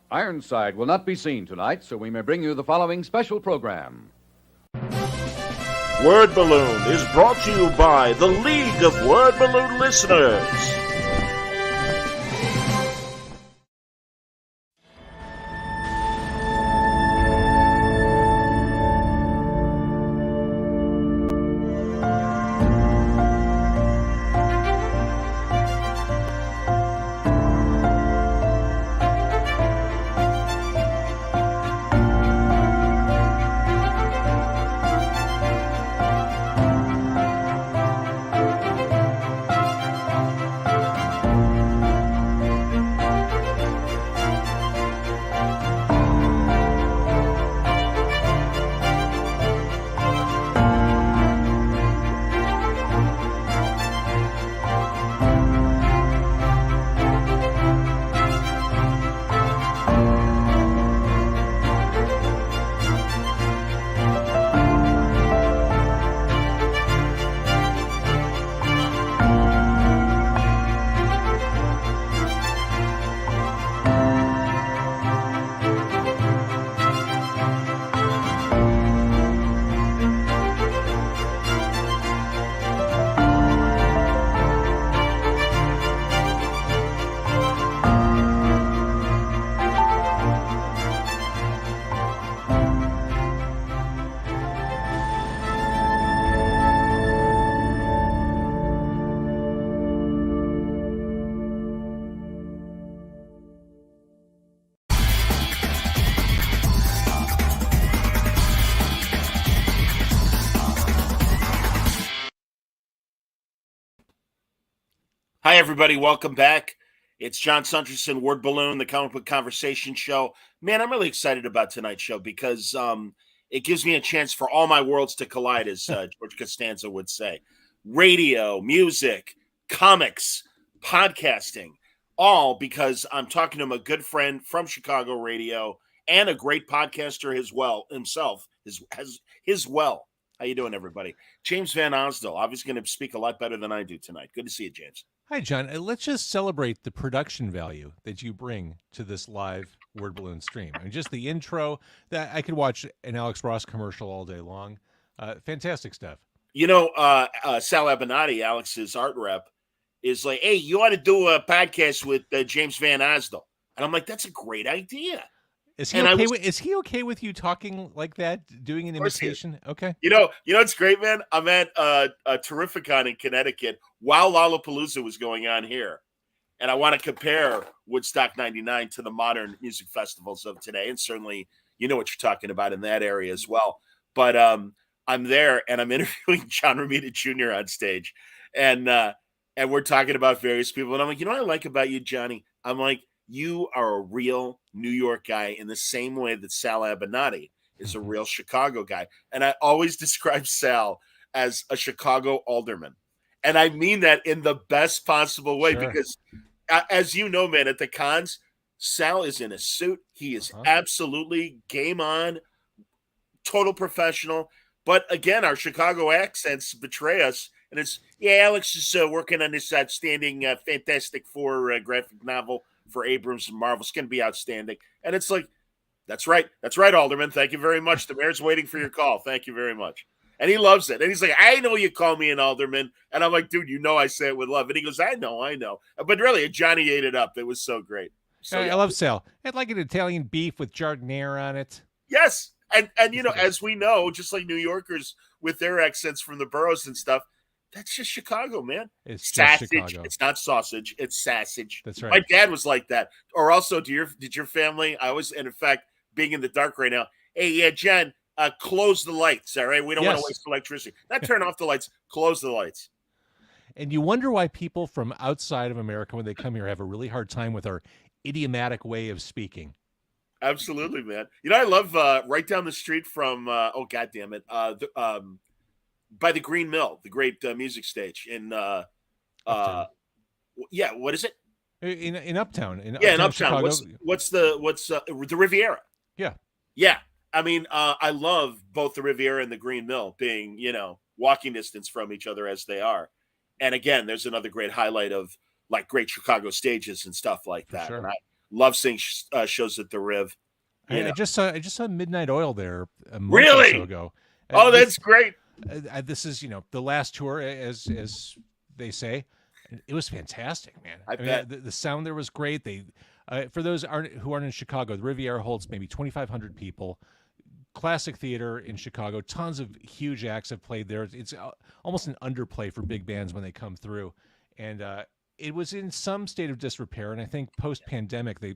Ironside will not be seen tonight, so we may bring you the following special program. Word Balloon is brought to you by the League of Word Balloon Listeners. Hi, everybody. Welcome back. It's John Sunderson, Word Balloon, the Comic Book Conversation Show. Man, I'm really excited about tonight's show because it gives me a chance for all my worlds to collide, as George Costanza would say. Radio, music, comics, podcasting, all because I'm talking to a good friend from Chicago radio and a great podcaster himself. How you doing, everybody? James Van Osdol, obviously going to speak a lot better than I do tonight. Good to see you, James. Hi, John. Let's just celebrate the production value that you bring to this live Word Balloon stream. And just the intro, that I could watch an Alex Ross commercial all day long. Fantastic stuff. You know, Sal Abenati, Alex's art rep, is like, hey, you ought to do a podcast with James Van Osdol. And I'm like, that's a great idea. Is he okay with you talking like that, doing an imitation? Okay. You know, it's great, man. I'm at a Terrificon in Connecticut while Lollapalooza was going on here. And I want to compare Woodstock 99 to the modern music festivals of today. And certainly, you know what you're talking about in that area as well. But I'm there and I'm interviewing John Romita Jr. on stage. And we're talking about various people. And I'm like, you know what I like about you, Johnny? I'm like, you are a real New York guy in the same way that Sal Abenati is a real Chicago guy. And I always describe Sal as a Chicago alderman. And I mean that in the best possible way, because as you know, man, at the cons, Sal is in a suit. He is absolutely game on, total professional. But again, our Chicago accents betray us. And it's, Alex is working on this outstanding Fantastic Four graphic novel for Abrams and Marvel. It's going to be outstanding. And it's like, that's right, Alderman. Thank you very much. The mayor's waiting for your call. Thank you very much. And he loves it. And he's like, I know you call me an alderman. And I'm like, dude, you know I say it with love. And he goes, I know. But really, Johnny ate it up. It was so great. So, I love Sal. I'd like an Italian beef with giardiniera on it. Yes. And you know, as we know, just like New Yorkers with their accents from the boroughs and stuff, that's just Chicago, man. It's sausage. Chicago. It's not sausage. It's sausage. That's right. My dad was like that. Or also, did your family? And in fact, being in the dark right now. Hey, yeah, Jen, close the lights. All right, we don't want to waste electricity. Not turn off the lights. Close the lights. And you wonder why people from outside of America, when they come here, have a really hard time with our idiomatic way of speaking. Absolutely, man. You know, I love right down the street from. God damn it. By the Green Mill, the great music stage in what is it? In Uptown. In Uptown. Chicago. What's the Riviera? Yeah. I mean, I love both the Riviera and the Green Mill being, walking distance from each other as they are. And again, there's another great highlight of like great Chicago stages and stuff like that. Sure. And Love seeing shows at the Riv. I just saw Midnight Oil there a month Really? or so ago. Oh, that's great. This is the last tour, as they say. It was fantastic, man. I bet. The sound there was great. They for those who aren't in Chicago, the Riviera holds maybe 2,500 people. Classic theater in Chicago. Tons of huge acts have played there. It's almost an underplay for big bands when they come through. And it was in some state of disrepair. And I think post-pandemic, they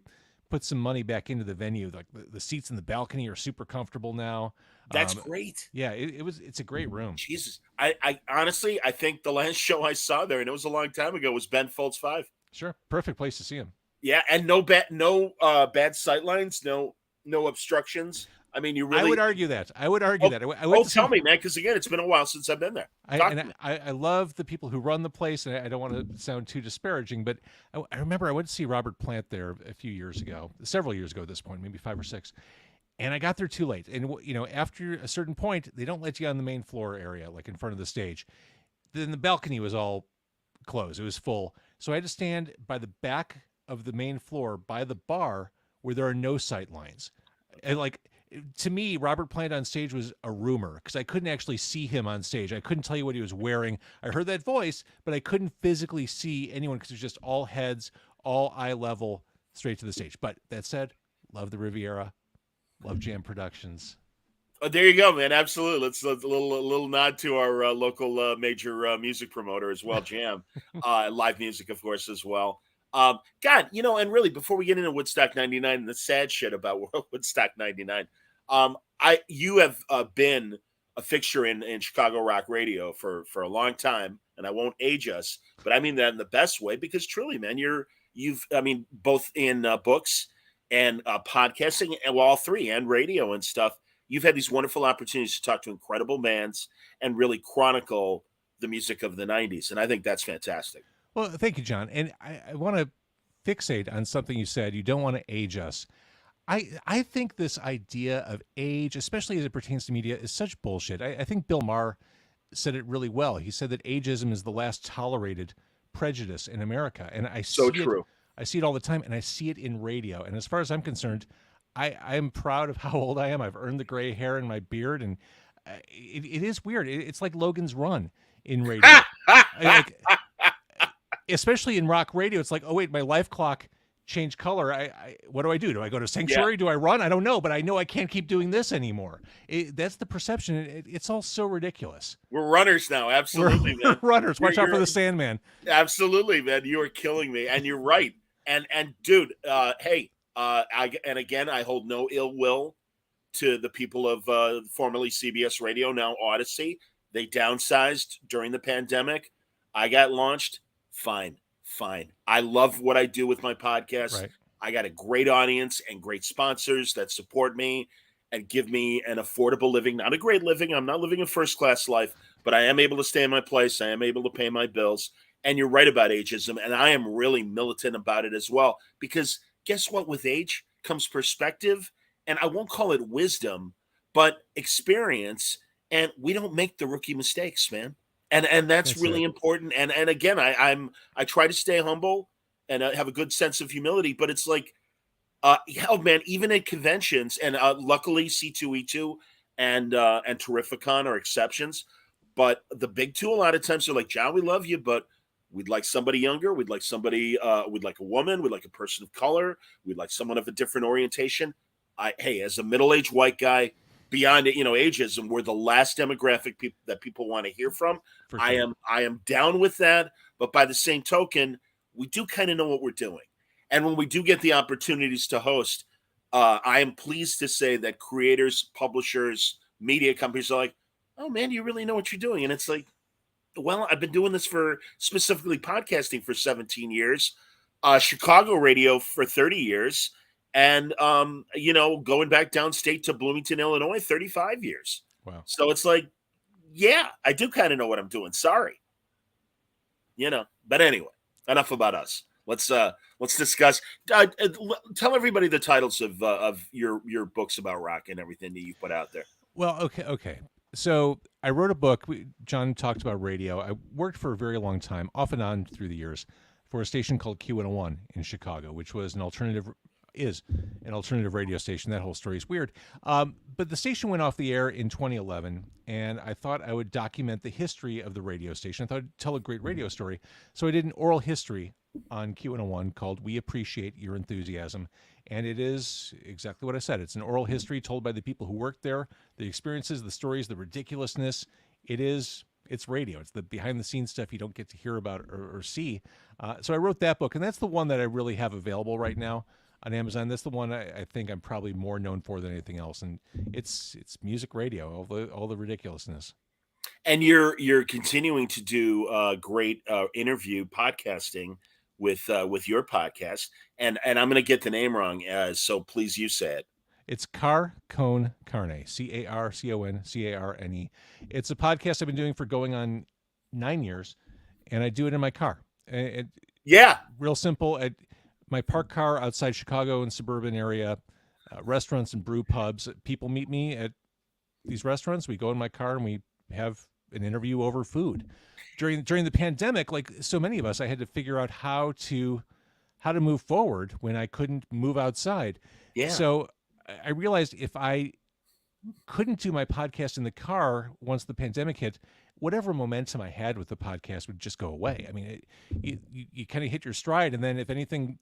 put some money back into the venue. Like the seats in the balcony are super comfortable now. That's great. Yeah, it's a great room. Jesus. I honestly, I think the last show I saw there, and it was a long time ago, was Ben Folds 5. Sure. Perfect place to see him. Yeah, and no bad sightlines, no obstructions. I mean, you really. I would argue that. I would tell me, man, because again, it's been a while since I've been there. I love the people who run the place, and I don't want to sound too disparaging, but I remember I went to see Robert Plant there several years ago at this point, maybe 5 or 6, and I got there too late. And after a certain point, they don't let you on the main floor area, like in front of the stage. Then the balcony was all closed; it was full, so I had to stand by the back of the main floor by the bar where there are no sight lines, and to me, Robert Plant on stage was a rumor because I couldn't actually see him on stage. I couldn't tell you what he was wearing. I heard that voice, but I couldn't physically see anyone because it was just all heads, all eye level, straight to the stage. But that said, love the Riviera, love Jam Productions. Oh, there you go, man. Absolutely. Let's a little nod to our local major music promoter as well, Jam. Live music, of course, as well. God, and really, before we get into Woodstock 99 and the sad shit about Woodstock 99, you have been a fixture in Chicago rock radio for a long time, and I won't age us, but I mean that in the best way, because truly, man, you've both in books and podcasting, and all three, and radio and stuff, you've had these wonderful opportunities to talk to incredible bands and really chronicle the music of the 90s, and I think that's fantastic. Well, thank you, John. And I want to fixate on something you said. You don't want to age us. I think this idea of age, especially as it pertains to media, is such bullshit. I think Bill Maher said it really well. He said that ageism is the last tolerated prejudice in America. And I see it all the time, and I see it in radio. And as far as I'm concerned, I am proud of how old I am. I've earned the gray hair in my beard, and it is weird. It's like Logan's Run in radio. Especially in rock radio, it's like, oh wait, my life clock changed color. What do? Do I go to Sanctuary? Yeah. Do I run? I don't know, but I know I can't keep doing this anymore. That's the perception. It's all so ridiculous. We're runners now. Absolutely, man. We're runners. Watch out for the Sandman. Absolutely, man. You are killing me, and you're right. And dude, hey, I hold no ill will to the people of formerly CBS Radio, now Odyssey. They downsized during the pandemic. I got launched. Fine. I love what I do with my podcast. Right. I got a great audience and great sponsors that support me and give me an affordable living. Not a great living. I'm not living a first-class life, but I am able to stay in my place. I am able to pay my bills. And you're right about ageism, and I am really militant about it as well, because guess what? With age comes perspective, and I won't call it wisdom, but experience, and we don't make the rookie mistakes, man. And that's really important. And again, I try to stay humble and have a good sense of humility. But it's like, hell, man, even at conventions, and luckily C2E2 and Terrificon are exceptions. But the big two, a lot of times, they're like, John, we love you, but we'd like somebody younger. We'd like somebody. We'd like a woman. We'd like a person of color. We'd like someone of a different orientation. Hey, as a middle-aged white guy. Beyond ageism, we're the last demographic that people want to hear from. Sure. I am down with that, but by the same token, we do kind of know what we're doing. And when we do get the opportunities to host, I am pleased to say that creators, publishers, media companies are like, "Oh man, you really know what you're doing." And it's like, well, I've been doing this for specifically podcasting for 17 years, Chicago radio for 30 years. And, going back downstate to Bloomington, Illinois, 35 years. Wow. So it's like, yeah, I do kind of know what I'm doing. Sorry. But anyway, enough about us. Let's discuss. Tell everybody the titles of your books about rock and everything that you put out there. Well, okay. So I wrote a book. John talked about radio. I worked for a very long time, off and on through the years, for a station called Q101 in Chicago, which was an alternative is an alternative radio station. That whole story is weird. But the station went off the air in 2011, and I thought I would document the history of the radio station. I thought I'd tell a great radio story. So I did an oral history on Q101 called We Appreciate Your Enthusiasm. And it is exactly what I said. It's an oral history told by the people who worked there, the experiences, the stories, the ridiculousness. It's radio. It's the behind-the-scenes stuff you don't get to hear about or see. So I wrote that book, and that's the one that I really have available right now on Amazon. That's the one I think I'm probably more known for than anything else, and it's music radio, all the ridiculousness. And you're continuing to do great interview podcasting with your podcast, and I'm going to get the name wrong, so please you say it. It's Car Cone Carne, CarCon CARNE. It's a podcast I've been doing for going on 9 years, and I do it in my car. Yeah, real simple. At my parked car outside Chicago and suburban area, restaurants and brew pubs. People meet me at these restaurants. We go in my car and we have an interview over food. During the pandemic, like so many of us, I had to figure out how to move forward when I couldn't move outside. Yeah. So I realized if I couldn't do my podcast in the car once the pandemic hit, whatever momentum I had with the podcast would just go away. I mean, you kind of hit your stride, and then if anything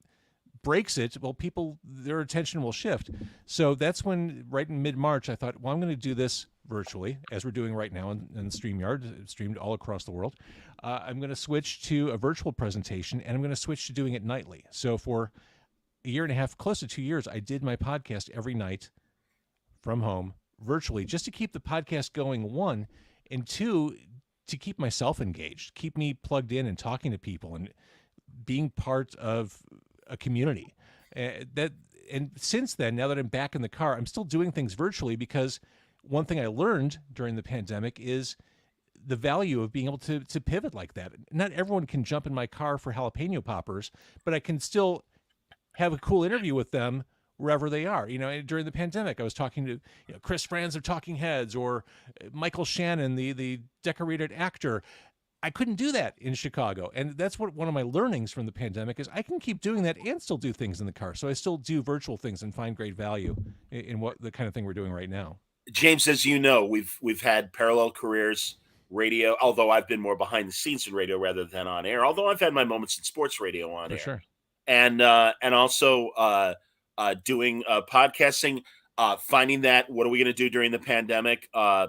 breaks it, well, their attention will shift. So that's when, right in mid-March, I thought, well, I'm going to do this virtually, as we're doing right now in StreamYard, streamed all across the world. I'm going to switch to a virtual presentation, and I'm going to switch to doing it nightly. So for a year and a half, close to 2 years, I did my podcast every night from home, virtually, just to keep the podcast going, one, and two, to keep myself engaged, keep me plugged in and talking to people and being part of a community. And since then, now that I'm back in the car, I'm still doing things virtually, because one thing I learned during the pandemic is the value of being able to pivot like that. Not everyone can jump in my car for jalapeno poppers, but I can still have a cool interview with them wherever they are. During the pandemic, I was talking to Chris Franz of Talking Heads, or Michael Shannon, the decorated actor. I couldn't do that in Chicago. And that's what one of my learnings from the pandemic is. I can keep doing that and still do things in the car. So I still do virtual things and find great value in what the kind of thing we're doing right now. James, as you know, we've had parallel careers, radio, although I've been more behind the scenes in radio rather than on air, although I've had my moments in sports radio on air. Sure. And also doing podcasting, finding that, what are we going to do during the pandemic? I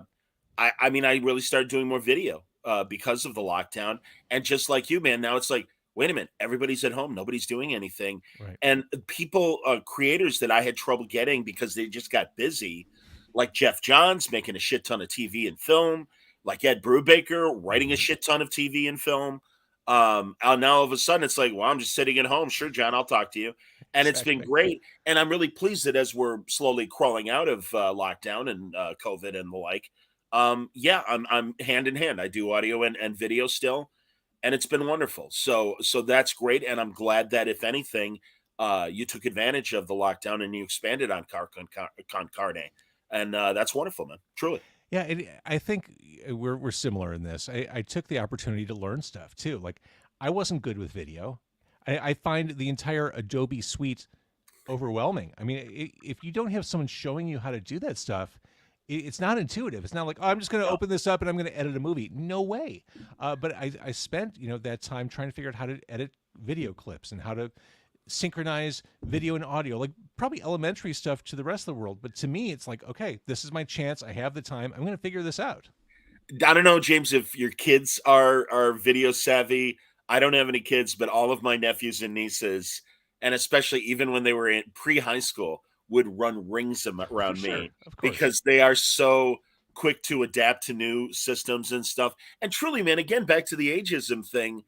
really started doing more video because of the lockdown. And just like you, man, now it's like, wait a minute, everybody's at home. Nobody's doing anything. Right. And people, creators that I had trouble getting because they just got busy, like Jeff Johns making a shit ton of TV and film, like Ed Brubaker writing a shit ton of TV and film. And now all of a sudden it's like, well, I'm just sitting at home. Sure, John, I'll talk to you. And It's been great. And I'm really pleased that as we're slowly crawling out of lockdown and COVID and the like, I'm hand in hand. I do audio and video still, and it's been wonderful. So that's great. And I'm glad that, if anything, you took advantage of the lockdown and you expanded on Con Carne. And that's wonderful, man. Truly. Yeah, I think we're similar in this. I took the opportunity to learn stuff too. Like, I wasn't good with video. I find the entire Adobe suite overwhelming. I mean, if you don't have someone showing you how to do that stuff, it's not intuitive. It's not like, oh, I'm just going to open this up and I'm going to edit a movie. No way. But I spent that time trying to figure out how to edit video clips and how to synchronize video and audio, like probably elementary stuff to the rest of the world. But to me, it's like, okay, this is my chance. I have the time. I'm going to figure this out. I don't know, James, if your kids are video savvy. I don't have any kids, but all of my nephews and nieces, and especially even when they were in pre-high school, would run rings around me because they are so quick to adapt to new systems and stuff. And truly, man, again, back to the ageism thing,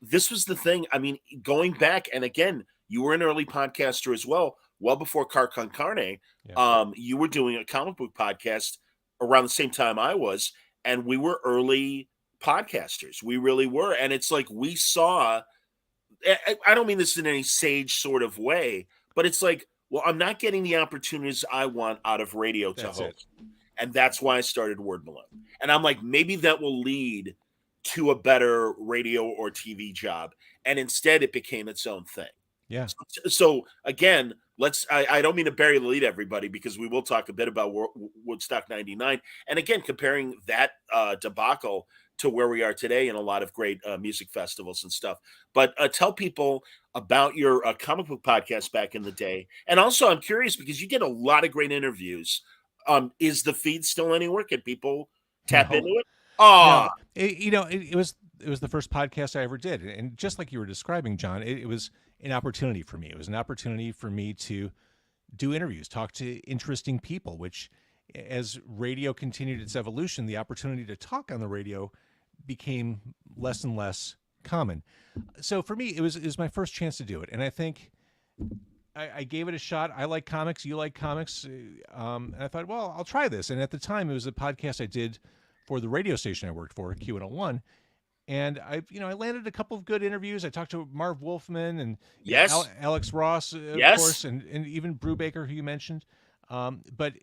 this was the thing. I mean, going back, and again, you were an early podcaster as well before Car Con Carne. Yeah. You were doing a comic book podcast around the same time I was, and we were early podcasters. We really were. And it's like, we saw, I don't mean this in any sage sort of way, but it's like, well, I'm not getting the opportunities I want out of radio to host. And that's why I started Word Balloon. And I'm like, maybe that will lead to a better radio or TV job. And instead it became its own thing. Yeah. So again, I don't mean to bury the lead, everybody, because we will talk a bit about Woodstock 99. And again, comparing that debacle to where we are today in a lot of great music festivals and stuff. But tell people about your comic book podcast back in the day. And also, I'm curious because you did a lot of great interviews. Is the feed still anywhere? Can people tap No. into it? Oh, No, it was the first podcast I ever did, and just like you were describing, John, it was an opportunity for me. It was an opportunity for me to do interviews, talk to interesting people. Which, as radio continued its evolution, the opportunity to talk on the radio became less and less common. So for me, it was my first chance to do it, and I think I gave it a shot. I like comics, you like comics, and I thought, well, I'll try this. And at the time, it was a podcast I did for the radio station I worked for, Q101. And I landed a couple of good interviews. I talked to Marv Wolfman and yes. Alex Ross, of Yes. course, and even Brubaker, who you mentioned. But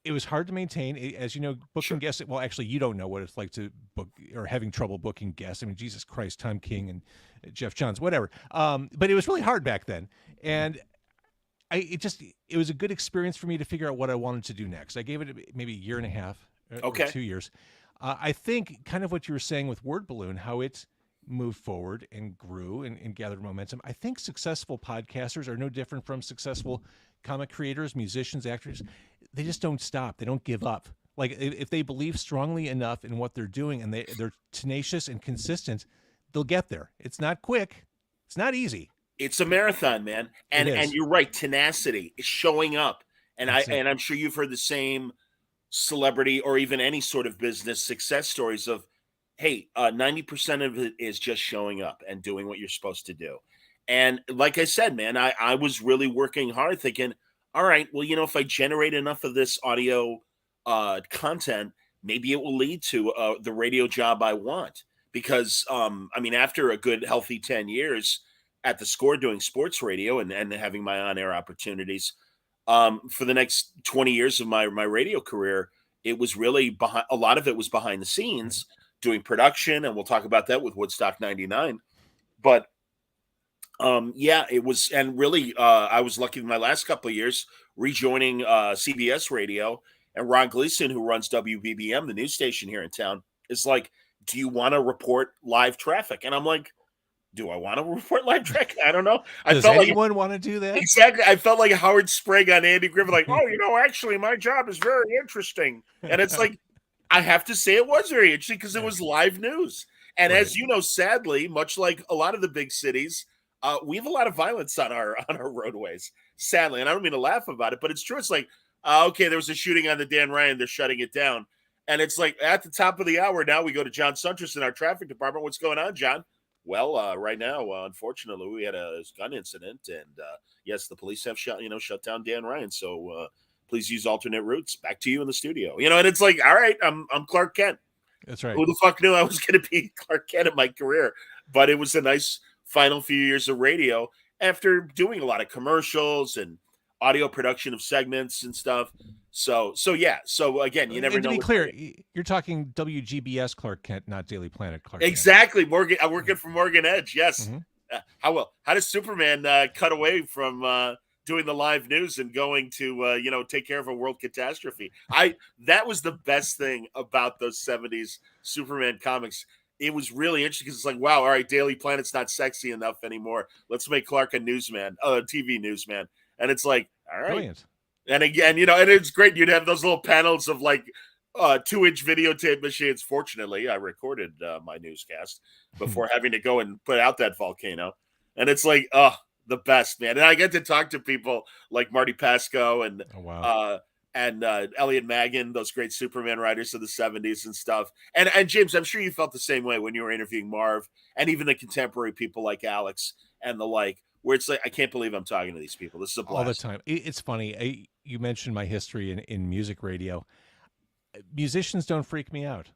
it was hard to maintain. As you know, booking guests, well, actually, you don't know what it's like to book or having trouble booking guests. I mean, Jesus Christ, Tom King and Jeff Johns, whatever. But it was really hard back then. And it was a good experience for me to figure out what I wanted to do next. I gave it maybe a year and a half, or 2 years. I think kind of what you were saying with Word Balloon, how it moved forward and grew and gathered momentum. I think successful podcasters are no different from successful comic creators, musicians, actors. They just don't stop. They don't give up. Like if they believe strongly enough in what they're doing and they're tenacious and consistent, they'll get there. It's not quick. It's not easy. It's a marathon, man. And you're right. Tenacity is showing up. And I'm sure you've heard the same celebrity or even any sort of business success stories of, hey, 90% of it is just showing up and doing what you're supposed to do. And like I said, man, I was really working hard thinking, all right, well, if I generate enough of this audio content, maybe it will lead to the radio job I want. Because, after a good, healthy 10 years at the Score doing sports radio and having my on-air opportunities, for the next 20 years of my radio career, it was really a lot of it was behind the scenes doing production. And we'll talk about that with Woodstock 99. But it was, and really, I was lucky in my last couple of years rejoining CBS radio, and Ron Gleason, who runs WBBM, the news station here in town, is like, do you want to report live traffic? And I'm like, do I want to report live traffic? I don't know. Does anyone want to do that? Exactly. I felt like Howard Sprague on Andy Griffith, like, actually, my job is very interesting. And it's like, I have to say it was very interesting because it was live news. And as you know, sadly, much like a lot of the big cities, we have a lot of violence on our roadways, sadly. And I don't mean to laugh about it, but it's true. It's like, okay, there was a shooting on the Dan Ryan. They're shutting it down. And it's like at the top of the hour now, we go to John Suntress in our traffic department. What's going on, John? Well, right now, unfortunately, we had a gun incident, and yes, the police have shut down Dan Ryan. So please use alternate routes. Back to you in the studio. And it's like, all right, I'm Clark Kent. That's right. Who the fuck knew I was going to be Clark Kent in my career? But it was a nice final few years of radio after doing a lot of commercials and audio production of segments and stuff. So yeah. So again, you never know. To be clear, you're talking WGBS Clark Kent, not Daily Planet Clark Kent. Exactly. Morgan. I'm working for Morgan Edge. Yes. Mm-hmm. How does Superman cut away from doing the live news and going to take care of a world catastrophe? That was the best thing about those 70s Superman comics. It was really interesting because it's like, wow, all right, Daily Planet's not sexy enough anymore. Let's make Clark a newsman, TV newsman. And it's like, all right. Brilliant. And again, and it's great. You'd have those little panels of like 2-inch videotape machines. Fortunately, I recorded my newscast before having to go and put out that volcano. And it's like, the best, man. And I get to talk to people like Marty Pasco and Elliot Maggin, those great Superman writers of the 70s and stuff. And James, I'm sure you felt the same way when you were interviewing Marv and even the contemporary people like Alex and the like, where it's like, I can't believe I'm talking to these people. This is a blast. All the time. It's funny. You mentioned my history in music radio. Musicians don't freak me out.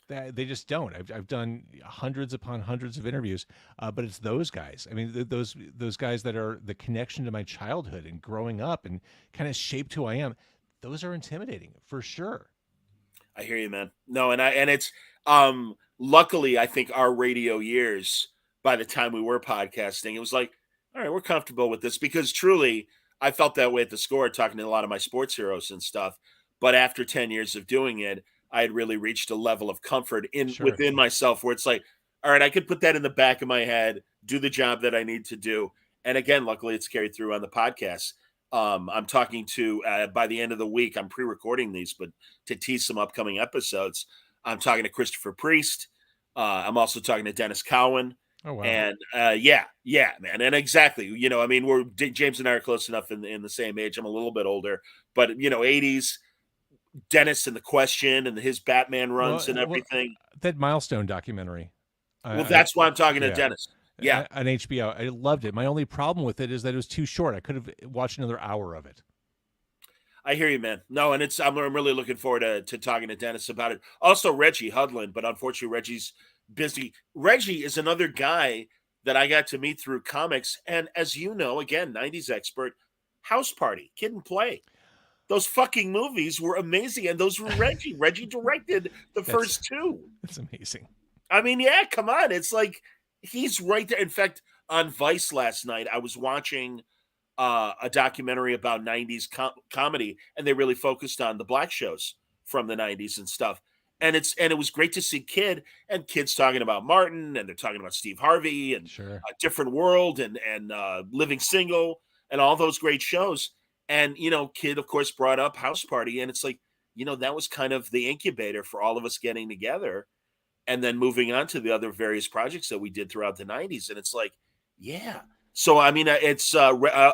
They just don't. I've done hundreds upon hundreds of interviews, but it's those guys. I mean, those guys that are the connection to my childhood and growing up and kind of shaped who I am. Those are intimidating for sure. I hear you, man. No, and it's luckily I think our radio years, by the time we were podcasting, it was like, All right, we're comfortable with this because truly, I felt that way at the Score, talking to a lot of my sports heroes and stuff. But after 10 years of doing it, I had really reached a level of comfort Sure. within myself where it's like, all right, I could put that in the back of my head, do the job that I need to do. And again, luckily, it's carried through on the podcast. I'm talking to by the end of the week. I'm pre-recording these, but to tease some upcoming episodes, I'm talking to Christopher Priest. I'm also talking to Dennis Cowan. Oh wow. And yeah, man, and exactly, I mean, James and I are close enough in the same age. I'm a little bit older, but 80s Dennis and the Question and his Batman runs and everything. That Milestone documentary. Well, that's why I'm talking to Dennis. Yeah, on HBO. I loved it. My only problem with it is that it was too short. I could have watched another hour of it. I hear you, man. No, and I'm really looking forward to talking to Dennis about it. Also, Reggie Hudlin, but unfortunately, Reggie's busy. Reggie is another guy that I got to meet through comics, and as you know, again, 90s expert, House Party, Kid and Play. Those fucking movies were amazing, and those were Reggie. Reggie directed the first two. That's amazing. I mean, yeah, come on. It's like he's right there. In fact, on Vice last night, I was watching a documentary about 90s comedy, and they really focused on the black shows from the 90s and stuff. And it was great to see kids talking about Martin, and they're talking about Steve Harvey and Sure. A Different World and Living Single and all those great shows. And Kid, of course, brought up House Party, and it's like, that was kind of the incubator for all of us getting together and then moving on to the other various projects that we did throughout the 90s. And it's like, yeah. So, I mean, it's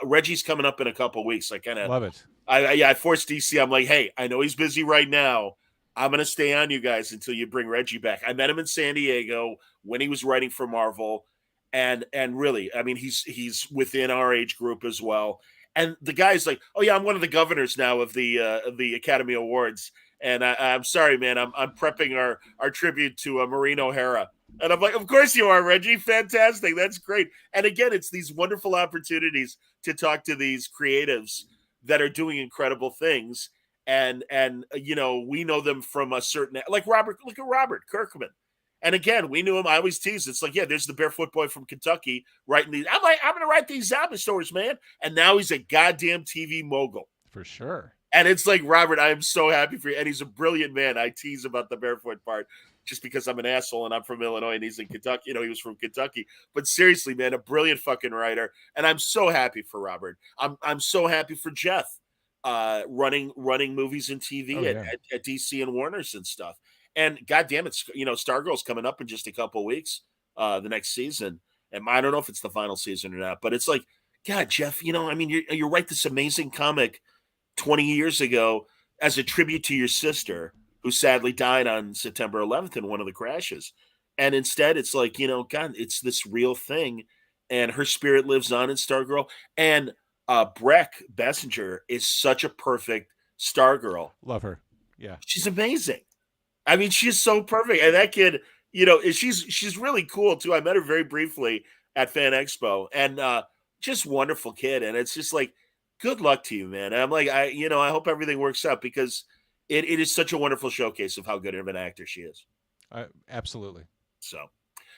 Reggie's coming up in a couple of weeks. I kind of love it. I forced DC. I'm like, hey, I know he's busy right now. I'm going to stay on you guys until you bring Reggie back. I met him in San Diego when he was writing for Marvel. And really, I mean, he's within our age group as well. And the guy's like, oh yeah, I'm one of the governors now of the Academy Awards. And I'm sorry, man, I'm prepping our tribute to Maureen O'Hara. And I'm like, of course you are, Reggie. Fantastic. That's great. And again, it's these wonderful opportunities to talk to these creatives that are doing incredible things. And we know them from a certain, like Robert, look at Robert Kirkman. And again, we knew him. I always tease. It's like, yeah, there's the barefoot boy from Kentucky writing these. I'm like, I'm going to write these zombie stories, man. And now he's a goddamn TV mogul. For sure. And it's like, Robert, I am so happy for you. And he's a brilliant man. I tease about the barefoot part just because I'm an asshole and I'm from Illinois and he's in Kentucky. He was from Kentucky. But seriously, man, a brilliant fucking writer. And I'm so happy for Robert. I'm so happy for Jeff running movies and TV at DC and Warner's and stuff. And goddamn it, Stargirl's coming up in just a couple of weeks, the next season. And I don't know if it's the final season or not, but it's like, God, Jeff, I mean, you write this amazing comic 20 years ago as a tribute to your sister, who sadly died on September 11th in one of the crashes. And instead, it's like, God, it's this real thing. And her spirit lives on in Stargirl. And Breck Bessinger is such a perfect Stargirl. Love her. Yeah. She's amazing. I mean, she's so perfect. And that kid, she's really cool too. I met her very briefly at Fan Expo, and just wonderful kid. And it's just like, good luck to you, man. And I'm like, I hope everything works out because it is such a wonderful showcase of how good of an actor she is. Absolutely. So,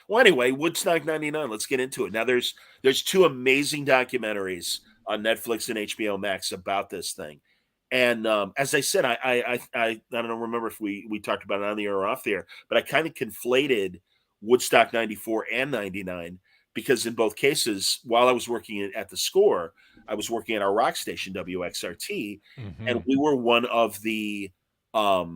well, anyway, Woodstock 99, let's get into it. Now there's two amazing documentaries on Netflix and HBO Max about this thing. And as I said, I don't remember if we talked about it on the air or off the air, but I kind of conflated Woodstock 94 and 99 because in both cases, while I was working at the Score, I was working at our rock station, WXRT, and we were one of the part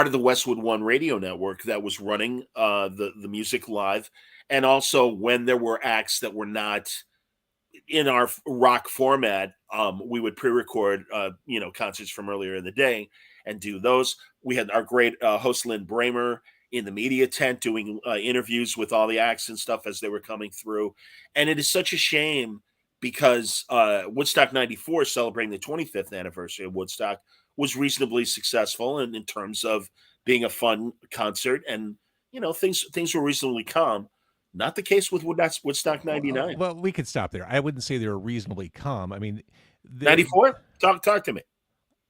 of the Westwood One radio network that was running the music live. And also when there were acts that were not in our rock format, we would pre-record, concerts from earlier in the day and do those. We had our great host Lynn Bramer in the media tent doing interviews with all the acts and stuff as they were coming through. And it is such a shame because Woodstock 94, celebrating the 25th anniversary of Woodstock, was reasonably successful in terms of being a fun concert. And, things were reasonably calm. Not the case with Woodstock 99. Well, we could stop there. I wouldn't say they were reasonably calm. I mean, 94? Talk to me.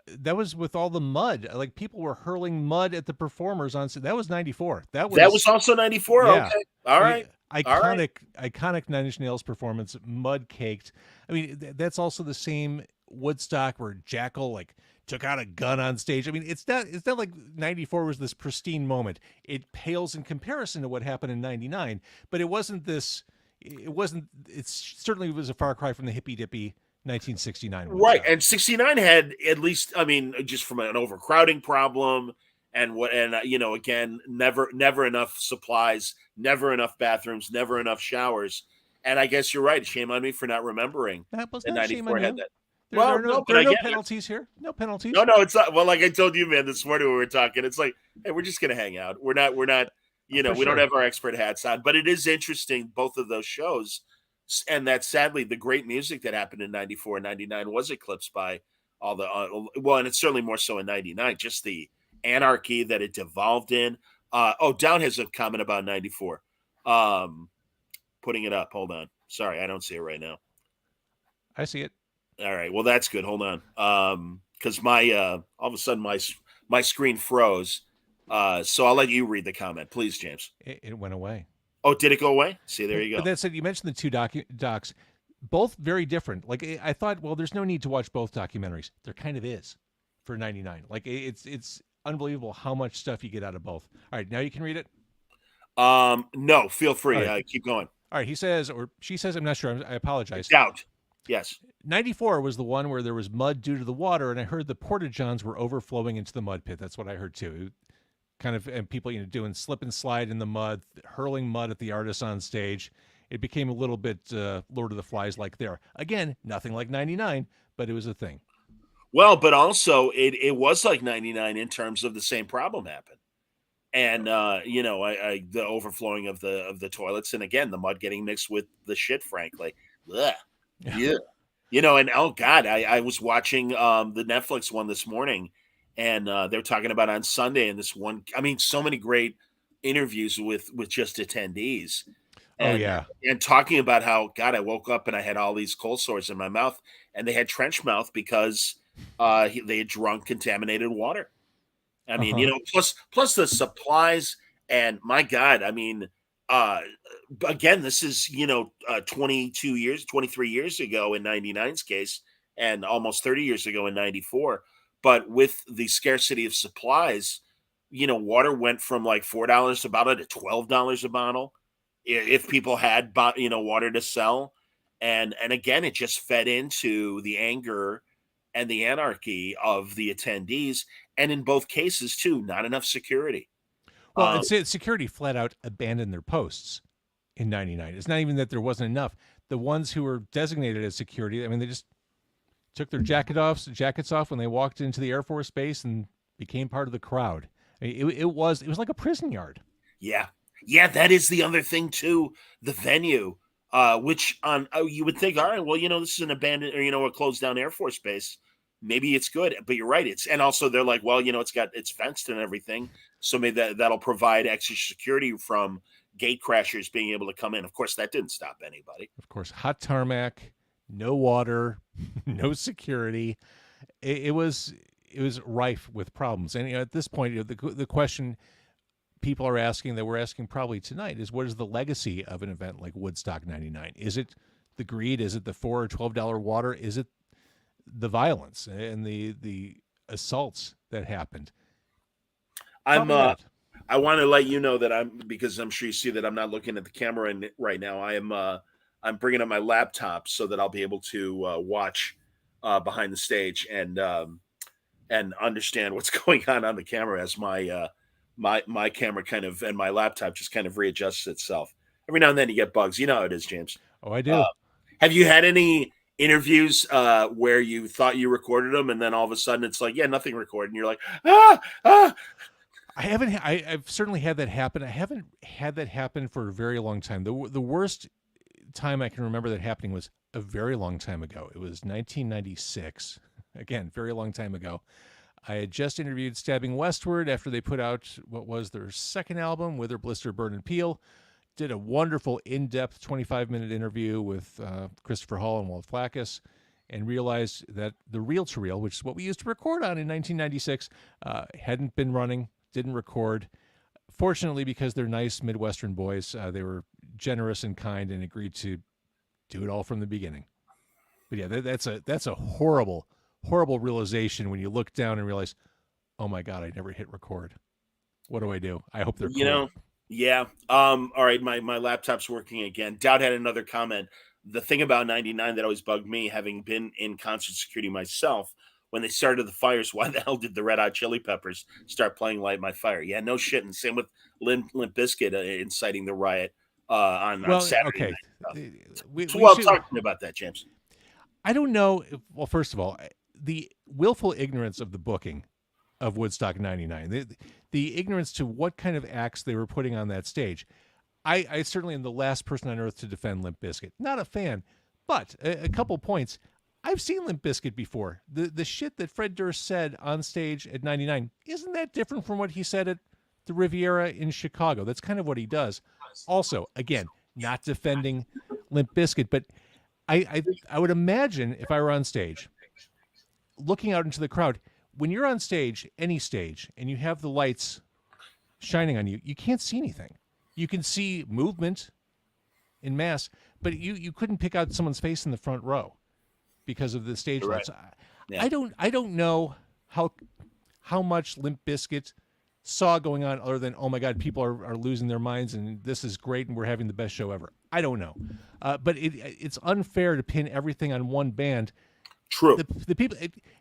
That was with all the mud. Like people were hurling mud at the performers on. That was 94. That was also 94. Yeah. Okay, all right. All right. iconic Nine Inch Nails performance, mud caked. I mean, that's also the same Woodstock where Jackal like took out a gun on stage. I mean, it's not like 94 was this pristine moment. It pales in comparison to what happened in 99, but it certainly was a far cry from the hippy dippy 1969 Right. Woodstock. And 69 had at least, I mean, just from an overcrowding problem again, never enough supplies, never enough bathrooms, never enough showers. And I guess you're right. Shame on me for not remembering That was that not shame on 94 had you. that. There Well, are no, no, but there are I no get it. penalties here. No penalties. No, it's not. Well, like I told you, man, this morning when we were talking, it's like, hey, we're just gonna hang out. We're not, we For don't sure. have our expert hats on. But it is interesting, both of those shows, and that sadly the great music that happened in 94 and 99 was eclipsed by all the and it's certainly more so in 99, just the anarchy that it devolved in. Down has a comment about 94. Putting it up. Hold on. Sorry, I don't see it right now. I see it. All right. Well, that's good. Hold on. Because my all of a sudden my screen froze. So I'll let you read the comment, please, James. It went away. Oh, did it go away? See, there you go. But that said, you mentioned the two docs, both very different. Like I thought, well, there's no need to watch both documentaries. There kind of is for 99. Like it's unbelievable how much stuff you get out of both. All right, now you can read it. No, feel free. Right. Keep going. All right, he says, or she says, I'm not sure. I apologize. Doubt. Yes. 94 was the one where there was mud due to the water, and I heard the porta-johns were overflowing into the mud pit. That's what I heard too. Kind of, and people, doing slip and slide in the mud, hurling mud at the artists on stage. It became a little bit Lord of the Flies like there. Again, nothing like 99, but it was a thing. Well, but also it was like 99 in terms of the same problem happened. And the overflowing of the toilets, and again the mud getting mixed with the shit, frankly. Ugh. Yeah. And oh god, I was watching the Netflix one this morning, and they're talking about on Sunday, and this one, I mean, so many great interviews with just attendees. And, and talking about how, God, I woke up and I had all these cold sores in my mouth, and they had trench mouth because they had drunk contaminated water. I mean, plus the supplies, and my God, I mean, again, this is 23 years ago in 99's case, and almost 30 years ago in 94. But with the scarcity of supplies, water went from like $4 a bottle to $12 a bottle if people had water to sell, and again, it just fed into the anger and the anarchy of the attendees, and in both cases too, not enough security. Well, security flat out abandoned their posts in 99. It's not even that there wasn't enough. The ones who were designated as security, I mean, they just took their jackets off when they walked into the Air Force Base and became part of the crowd. I mean, it was like a prison yard. Yeah, that is the other thing too. The venue, which you would think, all right, well, this is an abandoned or a closed down Air Force Base. Maybe it's good, but you're right. And also they're like, well, it's fenced and everything, so maybe that'll provide extra security from gate crashers being able to come in. Of course, that didn't stop anybody. Of course, hot tarmac, no water, no security. It was rife with problems. And at this point, the question people are asking, that we're asking probably tonight, is what is the legacy of an event like Woodstock 99? Is it the greed? Is it the $4 or $12 water? Is it the violence and the assaults that happened? I want to let you know that because I'm sure you see that I'm not looking at the camera right now. I'm bringing up my laptop so that I'll be able to watch behind the stage and understand what's going on the camera as my camera kind of, and my laptop just kind of readjusts itself. Every now and then you get bugs. You know how it is, James. Oh, I do. Have you had any interviews where you thought you recorded them, and then all of a sudden it's like, yeah, nothing recorded, and you're like, I haven't. I've certainly had that happen. I haven't had that happen for a very long time. The worst time I can remember that happening was a very long time ago. It was 1996. Again, very long time ago. I had just interviewed Stabbing Westward after they put out what was their second album, Wither, Blister, Burn, and Peel. Did a wonderful, in-depth 25-minute interview with Christopher Hall and Walt Flaccus, and realized that the reel-to-reel, which is what we used to record on in 1996, hadn't been running, didn't record. fortunately, because they're nice Midwestern boys, they were generous and kind and agreed to do it all from the beginning. But yeah, that's a horrible, horrible realization when you look down and realize, oh my God, I never hit record. What do I do? I hope they're cool. Yeah. All right, my laptop's working again. Dowd had another comment. The thing about 99 that always bugged me, having been in concert security myself, when they started the fires, why the hell did the Red Hot Chili Peppers start playing Light My Fire? Yeah, no shit. And same with Limp Bizkit inciting the riot on Saturday okay. night. We Talk should, to me about that, James. I don't know. Well, first of all, the willful ignorance of the booking of Woodstock 99, the ignorance to what kind of acts they were putting on that stage. I certainly am the last person on earth to defend Limp Bizkit. Not a fan, but a couple points. I've seen Limp Bizkit before. The shit that Fred Durst said on stage at 99, isn't that different from what he said at the Riviera in Chicago? That's kind of what he does. Also, again, not defending Limp Bizkit, but I would imagine if I were on stage, looking out into the crowd, when you're on stage, any stage, and you have the lights shining on you, you can't see anything. You can see movement in mass, but you couldn't pick out someone's face in the front row because of the stage lights. Yeah. I don't know how much Limp Bizkit saw going on other than, oh my God, people are losing their minds and this is great and we're having the best show ever. I don't know. But it's unfair to pin everything on one band. True. The people,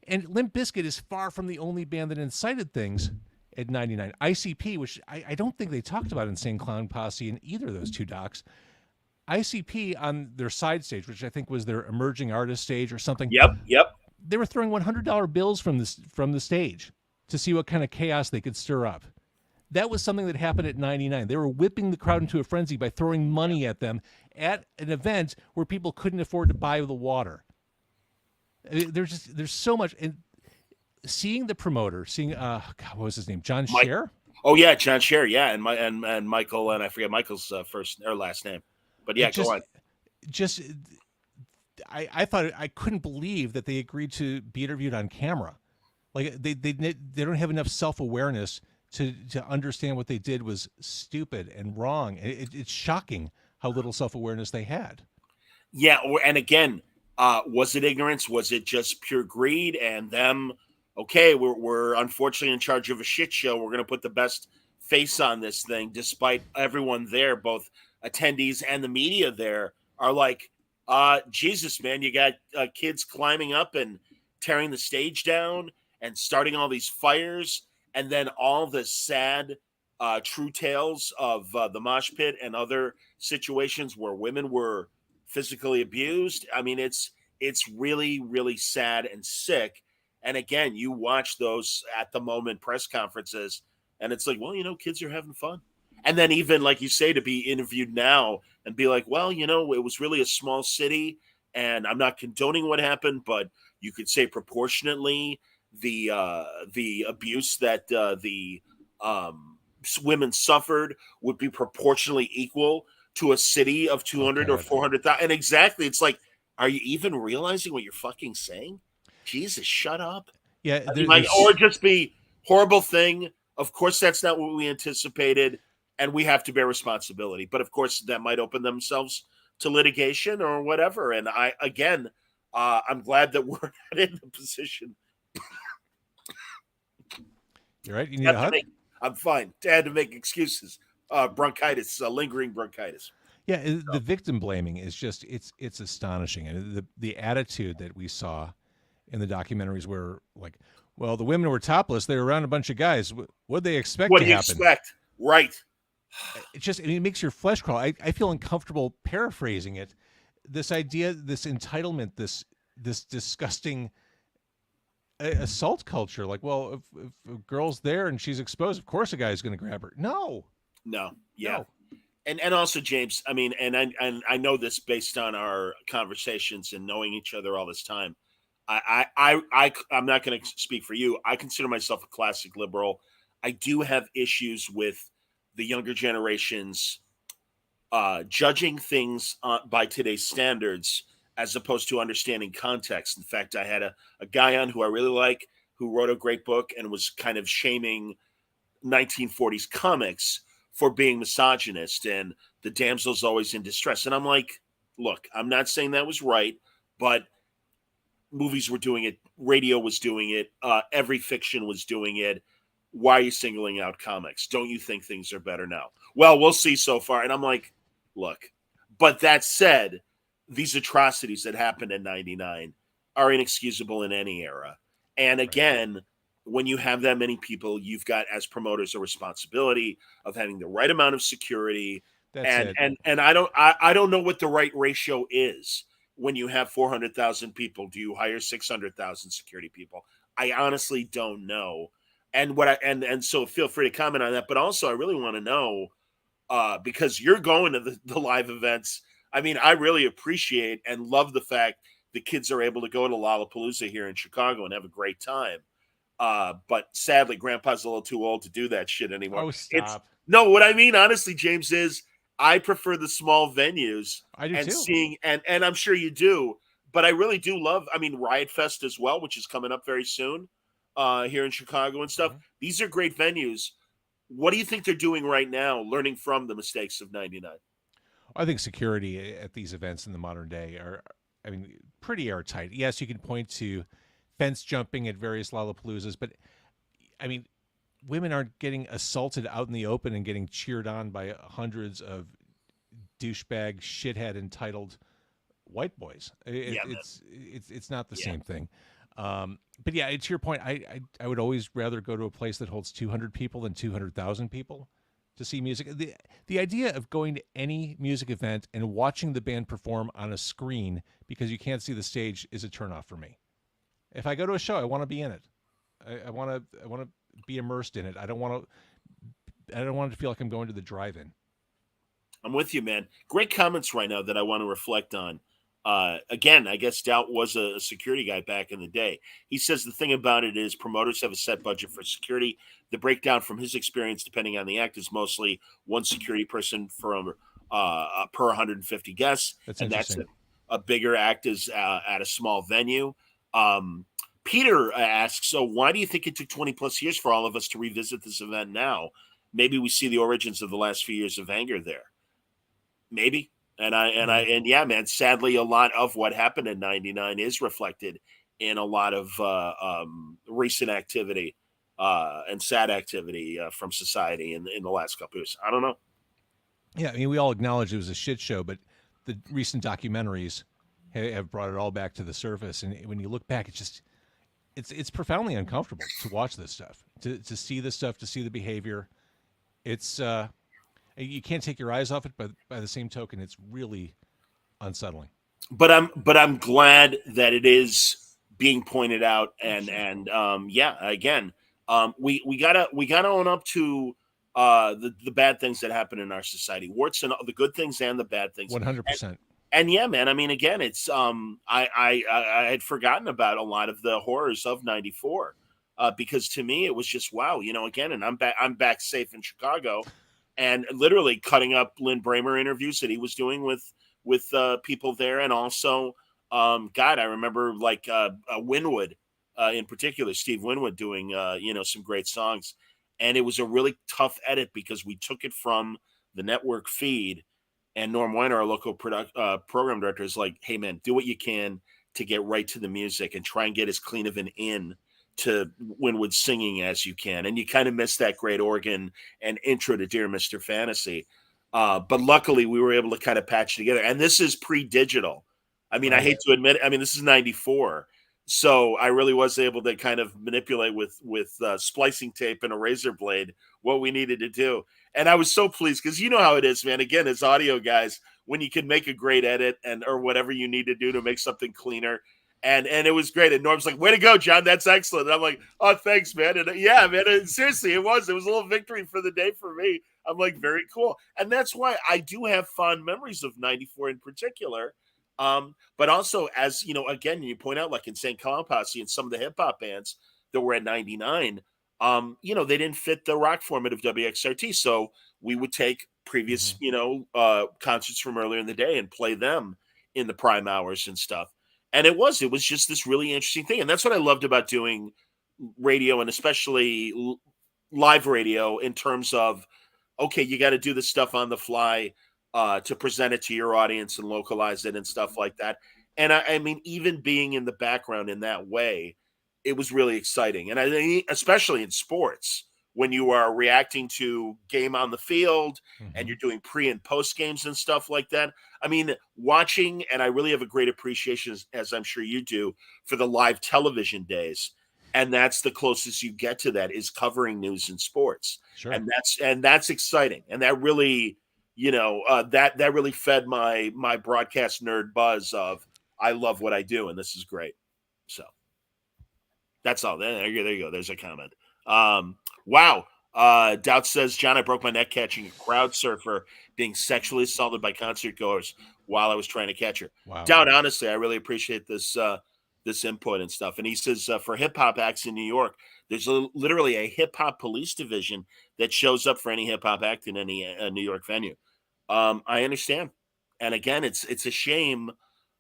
and Limp Bizkit is far from the only band that incited things at 99. ICP, which I don't think they talked about Insane Clown Posse in either of those two docs. ICP on their side stage, which I think was their emerging artist stage or something. Yep. They were throwing $100 bills from the stage to see what kind of chaos they could stir up. That was something that happened at 99. They were whipping the crowd into a frenzy by throwing money at them at an event where people couldn't afford to buy the water. There's so much, and seeing the promoter, what was his name, John Scher? Oh yeah, John Scher, yeah, and Michael, and I forget Michael's first or last name, but yeah, go on. I thought I couldn't believe that they agreed to be interviewed on camera. Like they don't have enough self-awareness to understand what they did was stupid and wrong. It's shocking how little self-awareness they had. Yeah, and again. Was it ignorance? Was it just pure greed and them? Okay, we're unfortunately in charge of a shit show. We're going to put the best face on this thing, despite everyone there, both attendees and the media there, are like, Jesus, man, you got kids climbing up and tearing the stage down and starting all these fires, and then all the sad, true tales of the mosh pit and other situations where women were physically abused. I mean, it's really, really sad and sick. And again, you watch those at the moment press conferences, and it's like, well, kids are having fun. And then even like you say, to be interviewed now and be like, well, it was really a small city, and I'm not condoning what happened, but you could say proportionately the abuse that the women suffered would be proportionally equal to a city of 200 or 400,000. And exactly, it's like, are you even realizing what you're fucking saying? Jesus, shut up. Yeah. Or just be horrible thing. Of course, that's not what we anticipated, and we have to bear responsibility. But of course, that might open themselves to litigation or whatever. And I'm glad that we're not in the position. You're right. You need a hug? I'm fine. I had to make excuses. Bronchitis, lingering bronchitis. Yeah, the victim blaming is just it's astonishing, and the attitude that we saw in the documentaries were like, well, the women were topless, they were around a bunch of guys. What'd they expect to happen? What do you expect? Right. It makes your flesh crawl. I feel uncomfortable paraphrasing it. This idea, this entitlement, this disgusting assault culture. Like, well, if a girl's there and she's exposed, of course a guy's going to grab her. No. Yeah. And also, James, I mean, and I know this based on our conversations and knowing each other all this time. I'm not going to speak for you. I consider myself a classic liberal. I do have issues with the younger generations judging things by today's standards as opposed to understanding context. In fact, I had a guy on who I really like who wrote a great book and was kind of shaming 1940s comics for being misogynist and the damsel's always in distress. And I'm like, look, I'm not saying that was right, but movies were doing it, radio was doing it, every fiction was doing it. Why are you singling out comics? Don't you think things are better now? Well, we'll see so far. And I'm like, look, but that said, these atrocities that happened in 99 are inexcusable in any era. And again, when you have that many people, you've got, as promoters, a responsibility of having the right amount of security. And I don't know what the right ratio is. When you have 400,000 people, do you hire 600,000 security people? I honestly don't know. And so feel free to comment on that. But also, I really want to know, because you're going to the live events. I mean, I really appreciate and love the fact the kids are able to go to Lollapalooza here in Chicago and have a great time. But sadly, Grandpa's a little too old to do that shit anymore. Oh, stop. No, what I mean, honestly, James, is I prefer the small venues. I do and too. Seeing, and I'm sure you do, but I really do love, I mean, Riot Fest as well, which is coming up very soon here in Chicago and stuff. These are great venues. What do you think they're doing right now, learning from the mistakes of 99? I think security at these events in the modern day are, I mean, pretty airtight. Yes, you can point to fence jumping at various Lollapaloozas, but I mean, women aren't getting assaulted out in the open and getting cheered on by hundreds of douchebag, shithead, entitled white boys. It's not the same thing. But yeah, to your point, I would always rather go to a place that holds 200 people than 200,000 people to see music. The idea of going to any music event and watching the band perform on a screen because you can't see the stage is a turnoff for me. If I go to a show, I want to be in it. I want to be immersed in it. I don't want to feel like I'm going to the drive-in. I'm with you, man. Great comments right now that I want to reflect on. Again, I guess Stout was a security guy back in the day. He says the thing about it is promoters have a set budget for security. The breakdown from his experience, depending on the act, is mostly one security person per 150 guests. That's a bigger act is at a small venue. Peter asks, so why do you think it took 20 plus years for all of us to revisit this event now? Maybe we see the origins of the last few years of anger there. Maybe. And yeah, man, sadly, a lot of what happened in 99 is reflected in a lot of recent activity and sad activity from society in the last couple of years. I don't know. Yeah, I mean, we all acknowledge it was a shit show, but the recent documentaries have brought it all back to the surface. And when you look back, it's profoundly uncomfortable to watch this stuff, to see this stuff, to see the behavior. It's you can't take your eyes off it, but by the same token, it's really unsettling. But I'm glad that it is being pointed out, and yeah, again, we gotta own up to the bad things that happen in our society, warts and the good things and the bad things. 100%. And yeah, man, I mean, again, it's I had forgotten about a lot of the horrors of 94 because to me it was just wow, again, and I'm back safe in Chicago. And literally cutting up Lynn Bramer interviews that he was doing with people there. And also, God, I remember like Winwood in particular, Steve Winwood doing, some great songs. And it was a really tough edit because we took it from the network feed. And Norm Weiner, our local program director, is like, hey, man, do what you can to get right to the music and try and get as clean of an in to Winwood singing as you can. And you kind of miss that great organ and intro to Dear Mr. Fantasy. But luckily we were able to kind of patch together. And this is pre-digital. I mean, right. I hate to admit it. I mean, this is 94. So I really was able to kind of manipulate with splicing tape and a razor blade what we needed to do. And I was so pleased because you know how it is, man. Again, as audio guys, when you can make a great edit or whatever you need to do to make something cleaner. And it was great. And Norm's like, way to go, John. That's excellent. And I'm like, oh, thanks, man. And yeah, man, seriously, it was a little victory for the day for me. I'm like, very cool. And that's why I do have fond memories of 94 in particular. But also, as again, you point out, like Insane Clown Posse and some of the hip hop bands that were at 99, they didn't fit the rock format of WXRT. So we would take previous, concerts from earlier in the day and play them in the prime hours and stuff. And it was just this really interesting thing. And that's what I loved about doing radio and especially live radio in terms of, okay, you got to do this stuff on the fly to present it to your audience and localize it and stuff like that. And I mean, even being in the background in that way, it was really exciting. And I think, especially in sports, when you are reacting to game on the field and you're doing pre and post games and stuff like that. I mean, watching, and I really have a great appreciation, as I'm sure you do, for the live television days. And that's the closest you get to that, is covering news and sports. Sure. And that's exciting. And that really, that really fed my broadcast nerd buzz of, I love what I do, and this is great. So that's all. There you go. There's a comment. Wow. Doubt says, John, I broke my neck catching a crowd surfer being sexually assaulted by concert goers while I was trying to catch her. Wow. Doubt, honestly, I really appreciate this this input and stuff. And he says, for hip hop acts in New York, there's literally a hip hop police division that shows up for any hip hop act in any New York venue. I understand. And again, it's a shame.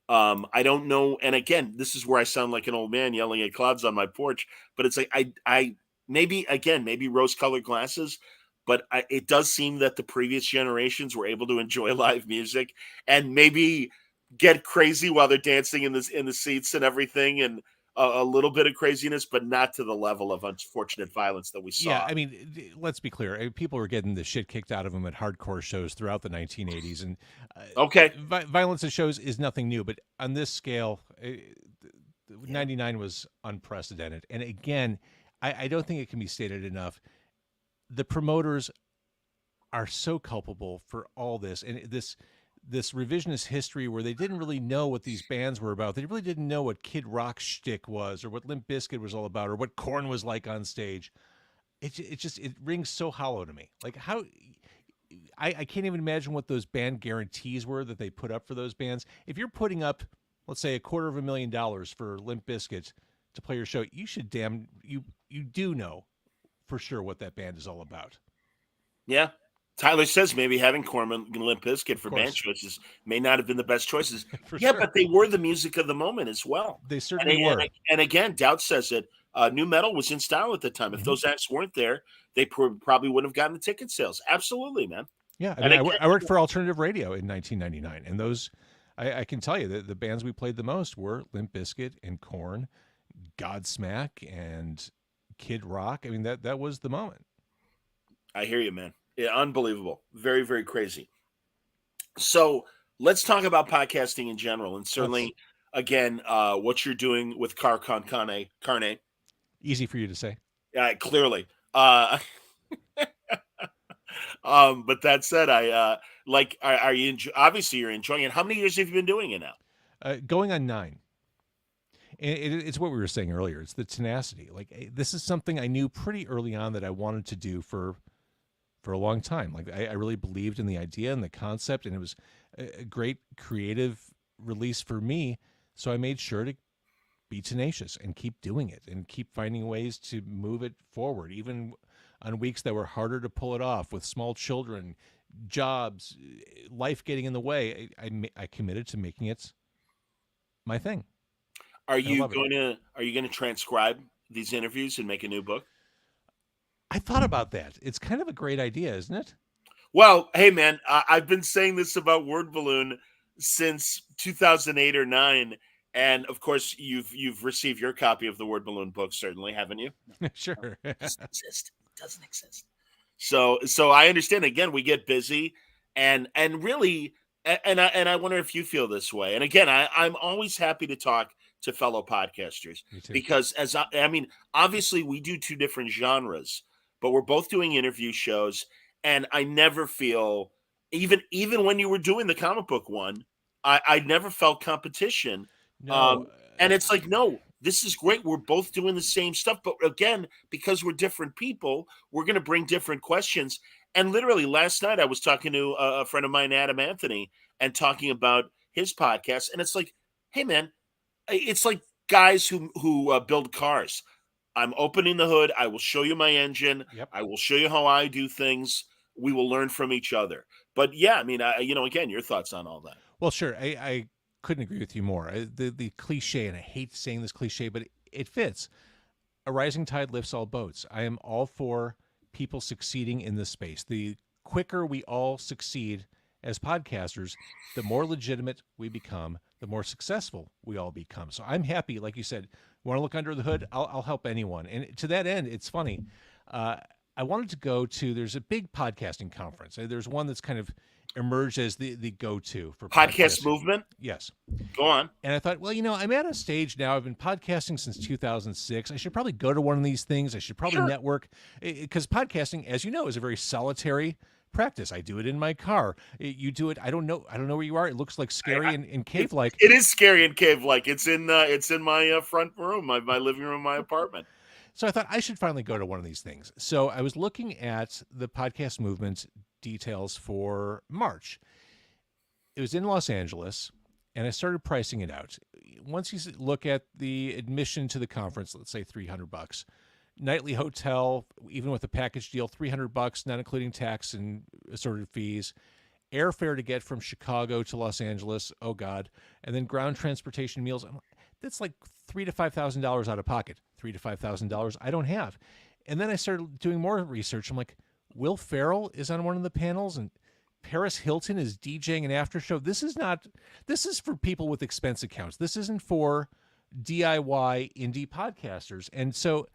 I don't know. And again, this is where I sound like an old man yelling at clouds on my porch, but it's like, I maybe rose-colored glasses, but it does seem that the previous generations were able to enjoy live music and maybe get crazy while they're dancing in the seats and everything, and a little bit of craziness, but not to the level of unfortunate violence that we saw. Yeah, I mean, let's be clear. People were getting the shit kicked out of them at hardcore shows throughout the 1980s, and violence at shows is nothing new. But on this scale, 99 was unprecedented. And again, I don't think it can be stated enough. The promoters are so culpable for all this, and this revisionist history where they didn't really know what these bands were about. They really didn't know what Kid Rock's shtick was, or what Limp Bizkit was all about, or what Korn was like on stage. It rings so hollow to me. Like, how I can't even imagine what those band guarantees were that they put up for those bands. If you're putting up, let's say, $250,000 for Limp Bizkit to play your show, you should you do know for sure what that band is all about. Yeah. Tyler says maybe having Korn and Limp Bizkit for band choices may not have been the best choices. Yeah, sure. But they were the music of the moment as well. They certainly were. And again, Doubt says it. Nu metal was in style at the time. If those acts weren't there, they probably wouldn't have gotten the ticket sales. Absolutely, man. Yeah, I worked for alternative radio in 1999, and those, I can tell you that the bands we played the most were Limp Bizkit and Korn, Godsmack, and Kid Rock. I mean, that was the moment. I hear you, man. Yeah, unbelievable. Very, very crazy. So let's talk about podcasting in general. And certainly, again, what you're doing with Car Con Carne. Easy for you to say. Clearly. But that said, are you, obviously you're enjoying it. How many years have you been doing it now? Going on 9. And it's what we were saying earlier. It's the tenacity. Like, this is something I knew pretty early on that I wanted to do for a long time. Like, I really believed in the idea and the concept, and it was a great creative release for me. So I made sure to be tenacious and keep doing it and keep finding ways to move it forward, even on weeks that were harder to pull it off with small children, jobs, life getting in the way. I committed to making it my thing. Are you going to transcribe these interviews and make a new book? I thought about that. It's kind of a great idea, isn't it? Well, hey, man, I've been saying this about Word Balloon since 2008 or 9. And, of course, you've received your copy of the Word Balloon book, certainly, haven't you? Sure. It doesn't exist. So I understand. Again, we get busy. And really, and I wonder if you feel this way. And, again, I'm always happy to talk to fellow podcasters. Because, obviously, we do two different genres. But we're both doing interview shows, and I never feel, even when you were doing the comic book one, I never felt competition. No. And it's like, no, this is great. We're both doing the same stuff. But again, because we're different people, we're going to bring different questions. And literally last night I was talking to a friend of mine, Adam Anthony, and talking about his podcast. And it's like, hey, man, it's like guys who build cars. I'm opening the hood. I will show you my engine. Yep. I will show you how I do things. We will learn from each other. But yeah, I mean, again, your thoughts on all that. Well, sure. I couldn't agree with you more. The cliche, and I hate saying this cliche, but it fits. A rising tide lifts all boats. I am all for people succeeding in this space. The quicker we all succeed as podcasters, the more legitimate we become, the more successful we all become. So I'm happy, like you said, want to look under the hood, I'll help anyone. And to that end, it's funny. I wanted to go to, there's a big podcasting conference. There's one that's kind of emerged as the go-to for Podcast podcasting. movement? Yes. Go on. And I thought, well, I'm at a stage now. I've been podcasting since 2006. I should probably go to one of these things. I should probably network, because podcasting, as you know, is a very solitary practice. I do it in my car. You do it. I don't know where you are. It looks like scary and cave-like. It is scary and cave-like. It's in my front room, my living room, my apartment. So I thought I should finally go to one of these things. So I was looking at the podcast movement details for March. It was in Los Angeles, and I started pricing it out. Once you look at the admission to the conference, let's say $300, nightly hotel, even with a package deal, $300, not including tax and assorted fees. Airfare to get from Chicago to Los Angeles, oh God, and then ground transportation, meals. That's like $3,000 to $5,000 out of pocket. $3,000 to $5,000 I don't have. And then I started doing more research. I'm like, Will Ferrell is on one of the panels, and Paris Hilton is DJing an after show. This is for people with expense accounts. This isn't for DIY indie podcasters. And so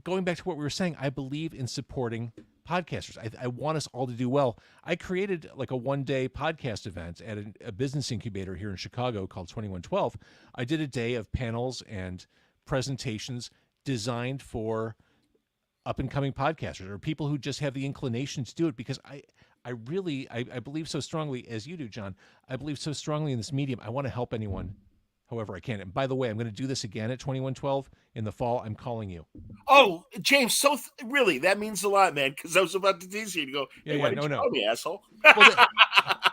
going back to what we were saying, I believe in supporting podcasters. I want us all to do well. I created like a one-day podcast event at a business incubator here in Chicago called 2112. I did a day of panels and presentations designed for up-and-coming podcasters or people who just have the inclination to do it, because I really believe so strongly, as you do, John. I believe so strongly in this medium. I want to help anyone however I can. And by the way, I'm going to do this again at 2112 in the fall. I'm calling you. Oh, James, so really, that means a lot, man, because I was about to tease you to go, hey, why did you call me, asshole? Well,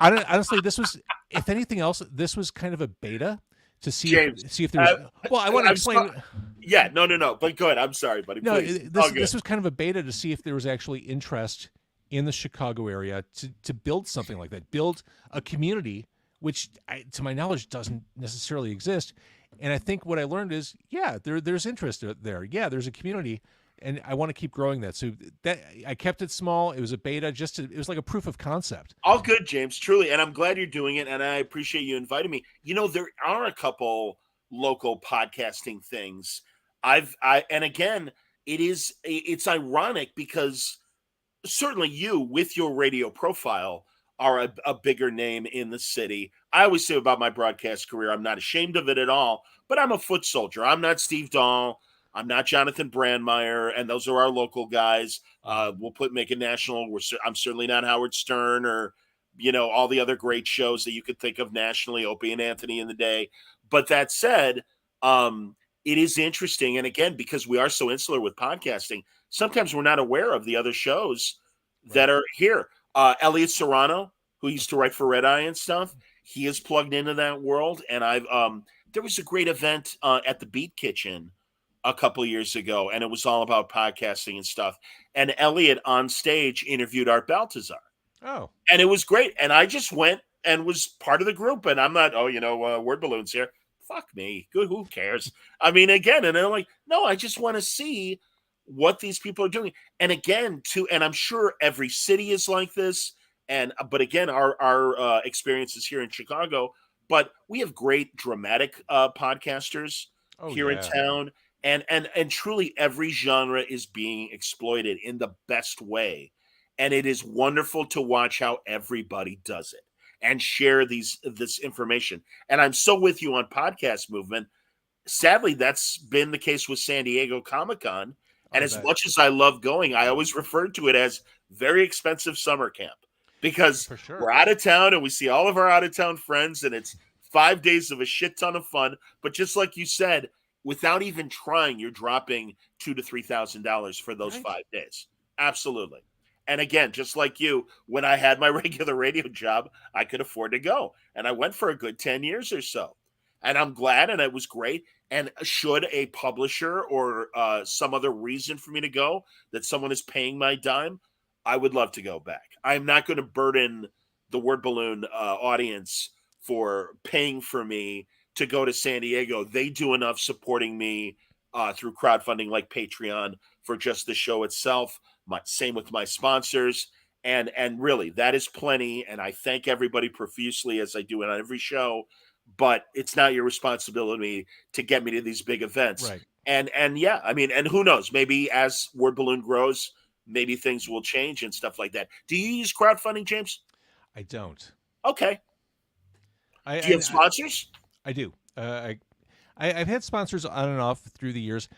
honestly, this was, if anything else, this was kind of a beta to see James, if there's. Well, I want to explain. Yeah, no. But go ahead. I'm sorry, buddy. No, please. this was kind of a beta to see if there was actually interest in the Chicago area to build something like that, build a community, which, to my knowledge, doesn't necessarily exist. And I think what I learned is, yeah, there's interest there. Yeah, there's a community, and I want to keep growing that. So that I kept it small. It was a beta, it was like a proof of concept. All good, James, truly. And I'm glad you're doing it, and I appreciate you inviting me. There are a couple local podcasting things. And again, it's ironic because certainly you, with your radio profile, are a bigger name in the city. I always say about my broadcast career, I'm not ashamed of it at all, but I'm a foot soldier. I'm not Steve Dahl. I'm not Jonathan Brandmeier, and those are our local guys. We'll make it national. I'm certainly not Howard Stern or, all the other great shows that you could think of nationally, Opie and Anthony in the day. But that said, it is interesting. And again, because we are so insular with podcasting, sometimes we're not aware of the other shows that are here. Elliot Serrano, who used to write for Red Eye and stuff, he is plugged into that world. And there was a great event at the Beat Kitchen a couple of years ago, and it was all about podcasting and stuff. And Elliot on stage interviewed Art Baltazar. Oh. And it was great. And I just went and was part of the group. And I'm not, word balloons here. Fuck me. Good. Who cares? I mean, again, and I'm like, no, I just want to see what these people are doing. And again, and I'm sure every city is like this. But again, our experiences here in Chicago, but we have great dramatic podcasters here in town. And truly every genre is being exploited in the best way. And it is wonderful to watch how everybody does it and share this information. And I'm so with you on podcast movement. Sadly, that's been the case with San Diego Comic-Con. And as much as I love going, I always refer to it as very expensive summer camp because we're out of town and we see all of our out of town friends and it's 5 days of a shit ton of fun. But just like you said, without even trying, you're dropping $2,000 to $3,000 for those 5 days. Absolutely. And again, just like you, when I had my regular radio job, I could afford to go. And I went for a good 10 years or so. And I'm glad, and it was great. And should a publisher or some other reason for me to go, that someone is paying my dime, I would love to go back. I'm not going to burden the Word Balloon audience for paying for me to go to San Diego. They do enough supporting me through crowdfunding like Patreon for just the show itself. Same with my sponsors. And really, that is plenty. And I thank everybody profusely, as I do it on every show. But it's not your responsibility to get me to these big events. Right. And yeah, I mean, and who knows? Maybe as Word Balloon grows, maybe things will change and stuff like that. Do you use crowdfunding, James? I don't. Okay. Do you have sponsors? I do. I've had sponsors on and off through the years.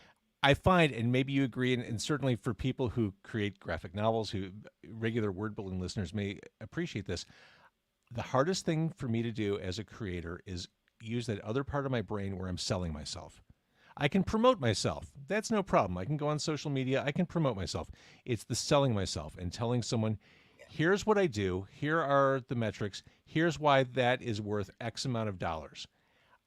I find, and maybe you agree, and certainly for people who create graphic novels, who regular Word Balloon listeners may appreciate this, the hardest thing for me to do as a creator is use that other part of my brain where I'm selling myself. I can promote myself. That's no problem. I can go on social media. I can promote myself. It's the selling myself and telling someone, here's what I do. Here are the metrics. Here's why that is worth X amount of dollars.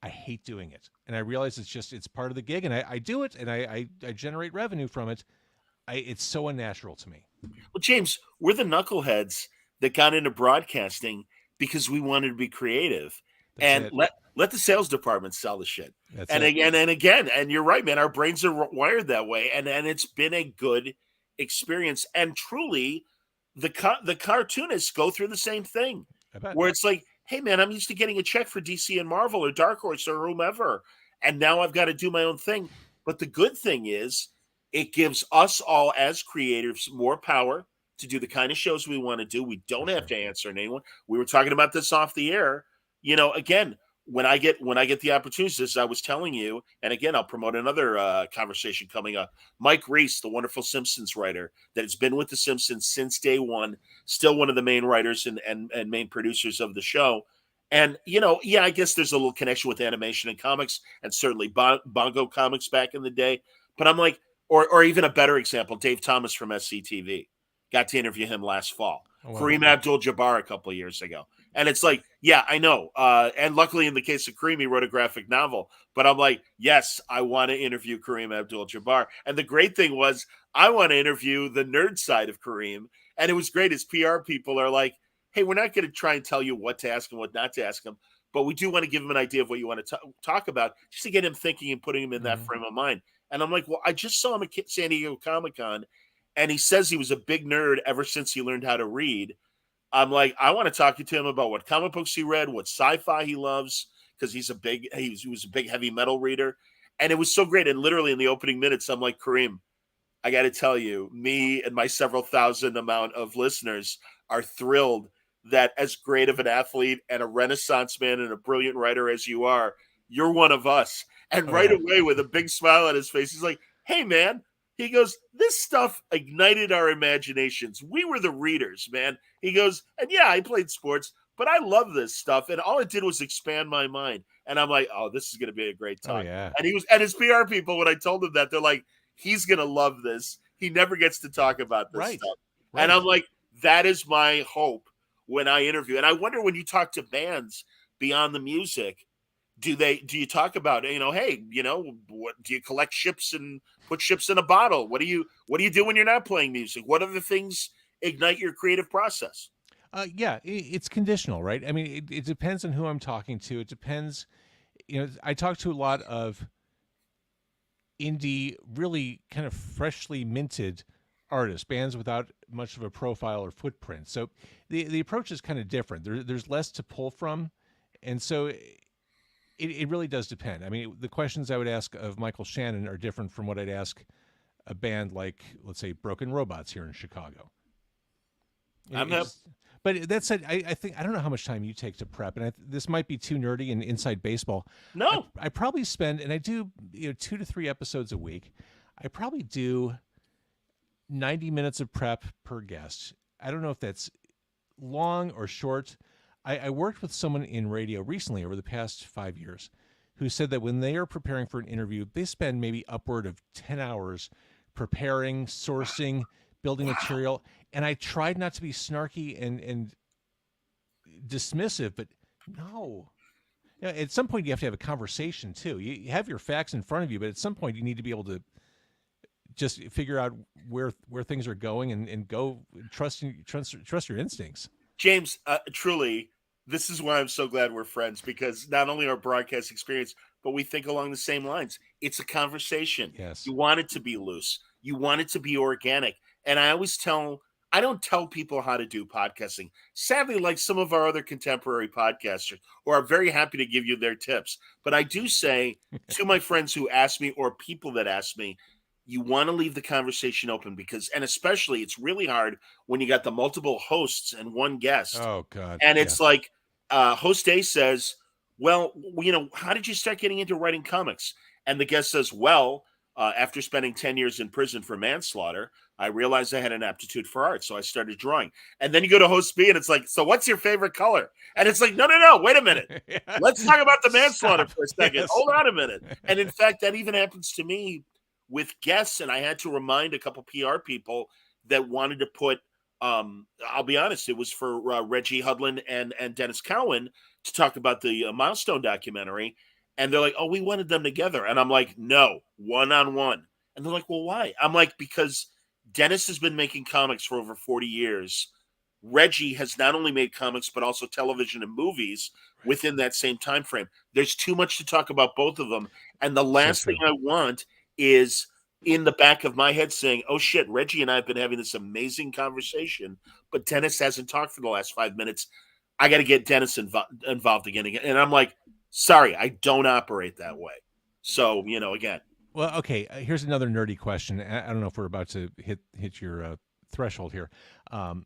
I hate doing it. And I realize it's part of the gig, and I do it, and I generate revenue from it. It's so unnatural to me. Well, James, we're the knuckleheads that got into broadcasting because we wanted to be creative. That's and let the sales department sell the shit. That's and it. again, and you're right, man. Our brains are wired that way, and it's been a good experience. And truly, the cartoonists go through the same thing, where it's like, hey, man, I'm used to getting a check for DC and Marvel or Dark Horse or whomever, and now I've got to do my own thing. But the good thing is, it gives us all as creators more power to do the kind of shows we want to do. We don't have to answer to anyone. We were talking about this off the air. Again, when I get the opportunities, as I was telling you, and again, I'll promote another conversation coming up. Mike Reese, the wonderful Simpsons writer that has been with the Simpsons since day one, still one of the main writers and main producers of the show. And, I guess there's a little connection with animation and comics, and certainly Bongo comics back in the day. But I'm like, or even a better example, Dave Thomas from SCTV. Got to interview him last fall. Oh, wow. Kareem Abdul-Jabbar a couple of years ago. And it's like, yeah, I know. And luckily in the case of Kareem, he wrote a graphic novel. But I'm like, yes, I want to interview Kareem Abdul-Jabbar. And the great thing was, I want to interview the nerd side of Kareem. And it was great. His PR people are like, hey, we're not going to try and tell you what to ask him, what not to ask him. But we do want to give him an idea of what you want to talk about, just to get him thinking and putting him in that frame of mind. And I'm like, well, I just saw him at San Diego Comic-Con, and he says he was a big nerd ever since he learned how to read. I'm like, I want to talk to him about what comic books he read, what sci-fi he loves, because he was a big heavy metal reader. And it was so great. And literally in the opening minutes, I'm like, Kareem, I got to tell you, me and my several thousand amount of listeners are thrilled that as great of an athlete and a Renaissance man and a brilliant writer as you are, you're one of us. And right away, with a big smile on his face, he's like, hey, man. He goes, this stuff ignited our imaginations. We were the readers, man. He goes, and yeah, I played sports, but I love this stuff. And all it did was expand my mind. And I'm like, oh, this is going to be a great talk. Oh, yeah. And his PR people, when I told them that, they're like, he's going to love this. He never gets to talk about this stuff. Right. And I'm like, that is my hope when I interview. And I wonder, when you talk to bands beyond the music, do you talk about, hey, what do you collect ships and put ships in a bottle? What do you do when you're not playing music? What other things ignite your creative process? Yeah, it's conditional, right? I mean, it depends on who I'm talking to. It depends. I talk to a lot of indie, really kind of freshly minted artists, bands without much of a profile or footprint. So the approach is kind of different. There's less to pull from, and so it really does depend. I mean, the questions I would ask of Michael Shannon are different from what I'd ask a band like, let's say, Broken Robots here in Chicago. But that said, I think, I don't know how much time you take to prep, and this might be too nerdy and inside baseball. No, I probably spend, and I do 2 to 3 episodes a week. I probably do 90 minutes of prep per guest. I don't know if that's long or short. I worked with someone in radio recently over the past 5 years who said that when they are preparing for an interview, they spend maybe upward of 10 hours preparing, sourcing, building material. And I tried not to be snarky and dismissive, but no. At some point, you have to have a conversation, too. You have your facts in front of you, but at some point, you need to be able to just figure out where things are going and go trust your instincts. James, truly, this is why I'm so glad we're friends, because not only our broadcast experience, but we think along the same lines. It's a conversation. Yes. You want it to be loose. You want it to be organic. And I don't tell people how to do podcasting. Sadly, like some of our other contemporary podcasters who are very happy to give you their tips. But I do say to my friends who ask me or people that ask me, you want to leave the conversation open because, and especially it's really hard when you got the multiple hosts and one guest. Oh, God. And it's like host A says, well, how did you start getting into writing comics? And the guest says, well, after spending 10 years in prison for manslaughter, I realized I had an aptitude for art, so I started drawing. And then you go to host B, and it's like, so what's your favorite color? And it's like, no, wait a minute. Yeah. Let's talk about the manslaughter for a second. Yes. Hold on a minute. And in fact, that even happens to me with guests, and I had to remind a couple PR people that wanted to put, I'll be honest, it was for Reggie Hudlin and Dennis Cowan to talk about the Milestone documentary. And they're like, oh, we wanted them together. And I'm like, no, one-on-one. And they're like, well, why? I'm like, because Dennis has been making comics for over 40 years. Reggie has not only made comics, but also television and movies within that same time frame. There's too much to talk about both of them. And the last thing I want is in the back of my head saying, oh, shit, Reggie and I have been having this amazing conversation, but Dennis hasn't talked for the last 5 minutes. I got to get Dennis involved again. And I'm like, sorry, I don't operate that way. So, again. Well, okay, here's another nerdy question. I don't know if we're about to hit your threshold here. No.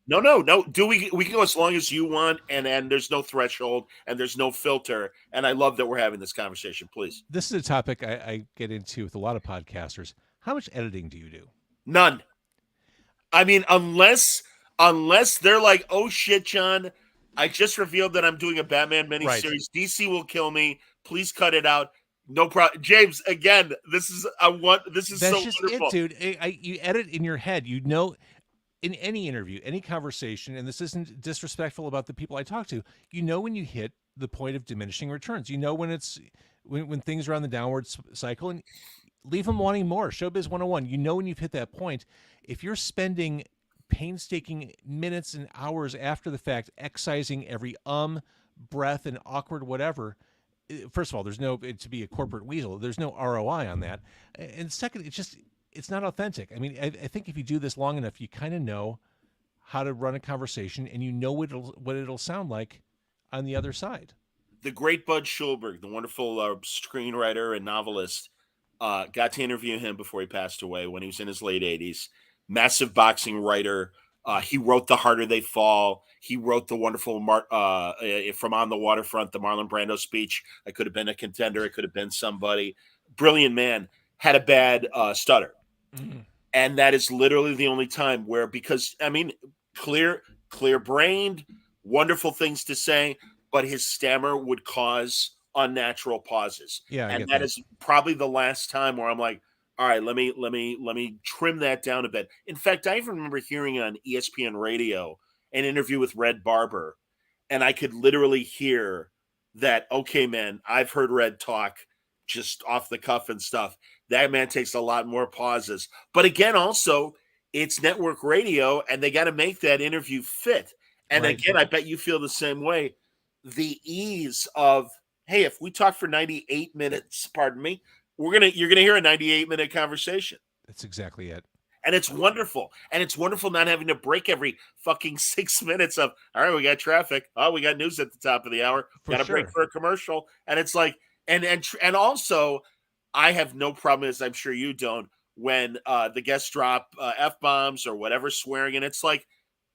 We can go as long as you want, and there's no threshold, and there's no filter, and I love that we're having this conversation, please. This is a topic I get into with a lot of podcasters. How much editing do you do? None. I mean, unless they're like, oh, shit, John, I just revealed that I'm doing a Batman miniseries. Right. DC will kill me. Please cut it out. No problem, James. Again, this is That's so just wonderful, dude. You edit in your head. In any interview, any conversation, and this isn't disrespectful about the people I talk to. When you hit the point of diminishing returns. When it's when things are on the downward cycle, and leave them wanting more. Showbiz 101. When you've hit that point. If you're spending painstaking minutes and hours after the fact, excising every breath, and awkward whatever. First of all, there's no, to be a corporate weasel, there's no ROI on that. And second, it's not authentic. I mean, I think if you do this long enough, you kind of know how to run a conversation, and what it'll sound like on the other side. The great Bud Shulberg, the wonderful screenwriter and novelist, got to interview him before he passed away when he was in his late 80s. Massive boxing writer. He wrote The Harder They Fall. He wrote the wonderful From On the Waterfront, the Marlon Brando speech. I could have been a contender. I could have been somebody. Brilliant man. Had a bad stutter. Mm-hmm. And that is literally the only time where, because, I mean, clear-brained, wonderful things to say, but his stammer would cause unnatural pauses. Yeah, and that is probably the last time where I'm like, all right, let me trim that down a bit. In fact, I even remember hearing on ESPN radio an interview with Red Barber, and I could literally hear that, okay, man, I've heard Red talk just off the cuff and stuff. That man takes a lot more pauses. But again, also, it's network radio, and they got to make that interview fit. And right. Again, I bet you feel the same way. The ease of, hey, if we talk for 98 minutes, pardon me, you're gonna hear a 98-minute conversation. That's exactly it. And it's wonderful. And it's wonderful not having to break every fucking 6 minutes of, all right, we got traffic. Oh, we got news at the top of the hour. Got to break for a commercial. And it's like, and also, I have no problem, as I'm sure you don't, when the guests drop F-bombs or whatever swearing. And it's like,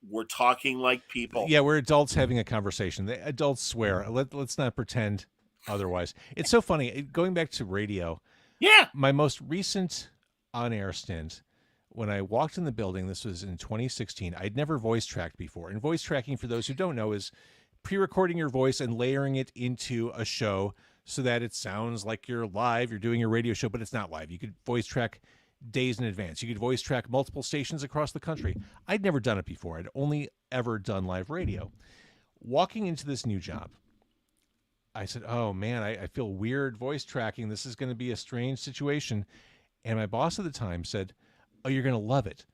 we're talking like people. Yeah, we're adults having a conversation. The adults swear. Let's not pretend otherwise. It's so funny. Going back to radio. Yeah. My most recent on-air stint, when I walked in the building, this was in 2016, I'd never voice tracked before. And voice tracking, for those who don't know, is pre-recording your voice and layering it into a show so that it sounds like you're live, you're doing your radio show, but it's not live. You could voice track days in advance. You could voice track multiple stations across the country. I'd never done it before. I'd only ever done live radio. Walking into this new job, I said, oh man, I feel weird voice tracking. This is going to be a strange situation. And my boss at the time said, oh, you're going to love it.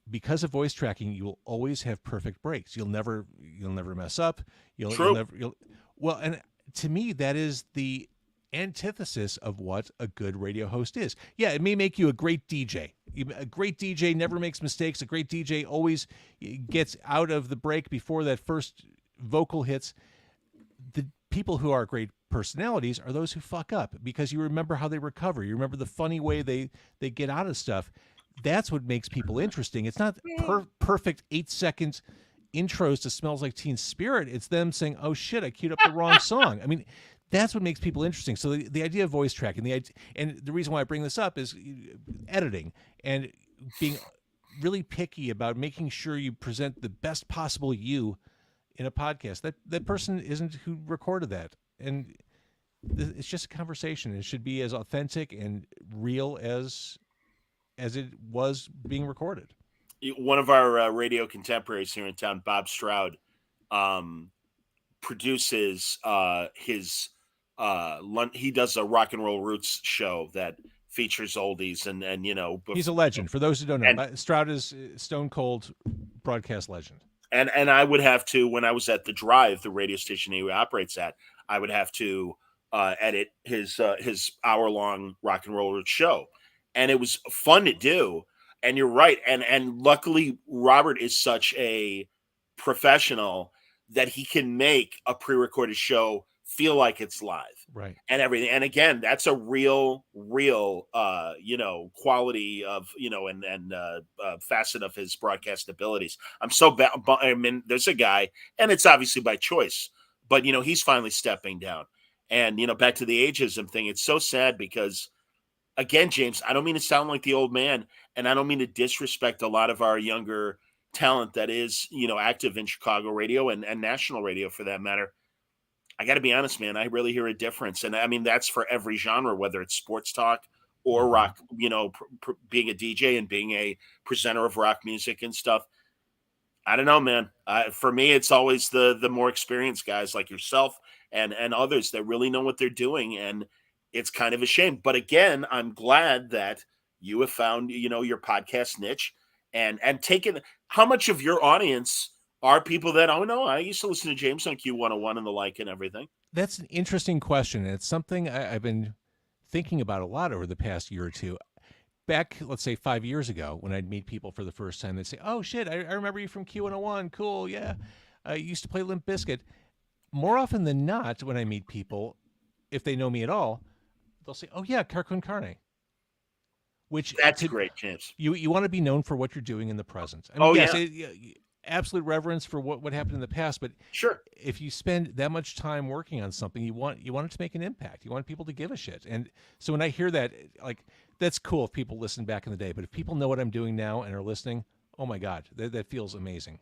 Because of voice tracking, you will always have perfect breaks. You'll never mess up. Well, and to me, that is the antithesis of what a good radio host is. Yeah, it may make you a great DJ. A great DJ never makes mistakes. A great DJ always gets out of the break before that first vocal hits. The people who are great personalities are those who fuck up, because you remember how they recover. You remember the funny way they get out of stuff. That's what makes people interesting. It's not perfect 8-second intros to Smells Like Teen Spirit. It's them saying, oh shit, I queued up the wrong song. I mean, that's what makes people interesting. So the idea of voice tracking, and the reason why I bring this up is editing and being really picky about making sure you present the best possible you in a podcast. That person isn't who recorded that. And it's just a conversation. It should be as authentic and real as it was being recorded. One of our radio contemporaries here in town, Bob Stroud, produces his he does a rock and roll roots show that features oldies and he's a legend. For those who don't know, Stroud is stone cold broadcast legend. And I would have to, when I was at the Drive, the radio station he operates at, I would have to edit his hour-long rock and roll show. And it was fun to do. And you're right. And luckily, Robert is such a professional that he can make a pre-recorded show feel like it's live. Right. And everything. And again, that's a real quality of, and facet of his broadcast abilities. I'm so I mean, there's a guy, and it's obviously by choice, but he's finally stepping down. And back to the ageism thing, it's so sad because, again, James, I don't mean to sound like the old man, and I don't mean to disrespect a lot of our younger talent that is, active in Chicago radio and national radio for that matter. I got to be honest, man, I really hear a difference. And I mean, that's for every genre, whether it's sports talk or rock, being a DJ and being a presenter of rock music and stuff. I don't know, man. For me, it's always the more experienced guys like yourself and others that really know what they're doing. And it's kind of a shame. But again, I'm glad that you have found, your podcast niche and taken. How much of your audience are people that, oh, no, I used to listen to James on Q101 and the like and everything? That's an interesting question. It's something I've been thinking about a lot over the past year or two. Back, let's say 5 years ago, when I'd meet people for the first time, they'd say, oh, shit, I remember you from Q101. Cool, yeah. You used to play Limp Bizkit. More often than not, when I meet people, if they know me at all, they'll say, oh, yeah, Car Con Carne. Which that's great, James. You want to be known for what you're doing in the present. I mean, yes, yeah. Absolute reverence for what happened in the past, but sure, if you spend that much time working on something, you want it to make an impact. You want people to give a shit. And so when I hear that, like, that's cool if people listen back in the day, but if people know what I'm doing now and are listening, oh my God, that feels amazing.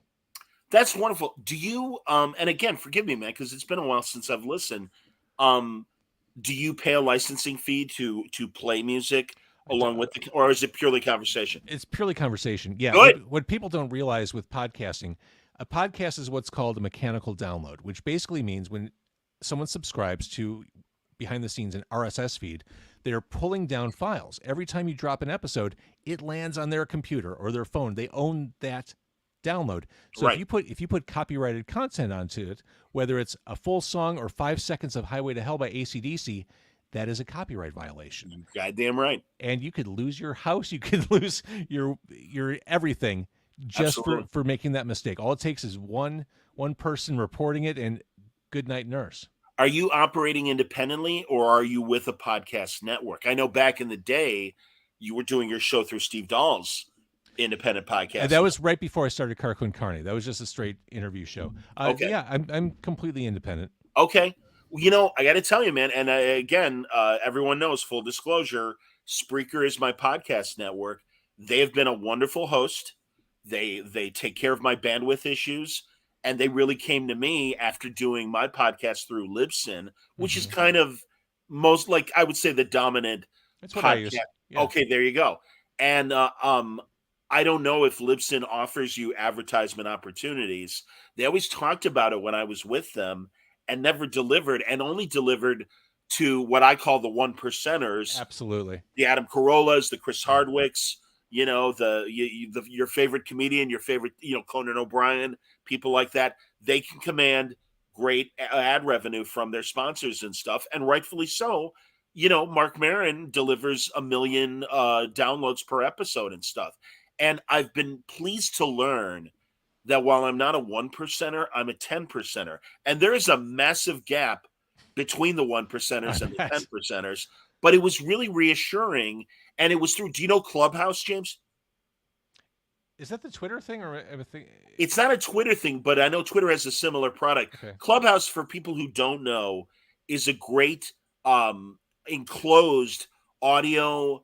That's wonderful. Do you and again, forgive me, man, because it's been a while since I've listened. Do you pay a licensing fee to play music along with or is it purely conversation? It's purely conversation. Yeah. Good. What people don't realize with podcasting, a podcast is what's called a mechanical download, which basically means when someone subscribes to behind the scenes an RSS feed, they're pulling down files. Every time you drop an episode, it lands on their computer or their phone. They own that download. So right. if you put copyrighted content onto it, whether it's a full song or 5 seconds of Highway to Hell by AC/DC, that is a copyright violation. Goddamn right. And you could lose your house. You could lose your everything just for making that mistake. All it takes is one person reporting it, and good night, nurse. Are you operating independently, or are you with a podcast network? I know back in the day, you were doing your show through Steve Dahl's independent podcast. That was right before I started Car Con Carne. That was just a straight interview show. Okay. Yeah, I'm completely independent. Okay. I got to tell you, man, and again, everyone knows, full disclosure, Spreaker is my podcast network. They have been a wonderful host. They take care of my bandwidth issues, and they really came to me after doing my podcast through Libsyn, which is kind of most, like, I would say, the dominant That's what podcast. I use. Yeah. Okay, there you go. And I don't know if Libsyn offers you advertisement opportunities. They always talked about it when I was with them, and never delivered, and only delivered to what I call the 1%ers. Absolutely. The Adam Carollas, the Chris Hardwicks, your favorite comedian, your favorite, Conan O'Brien, people like that. They can command great ad revenue from their sponsors and stuff, and rightfully so, Mark Maron delivers 1 million downloads per episode and stuff. And I've been pleased to learn that while I'm not a 1%er, I'm a 10%er. And there is a massive gap between the 1%ers and the 10%ers. But it was really reassuring. And it was through, do you know Clubhouse, James? Is that the Twitter thing or everything? It's not a Twitter thing, but I know Twitter has a similar product. Okay. Clubhouse, for people who don't know, is a great enclosed audio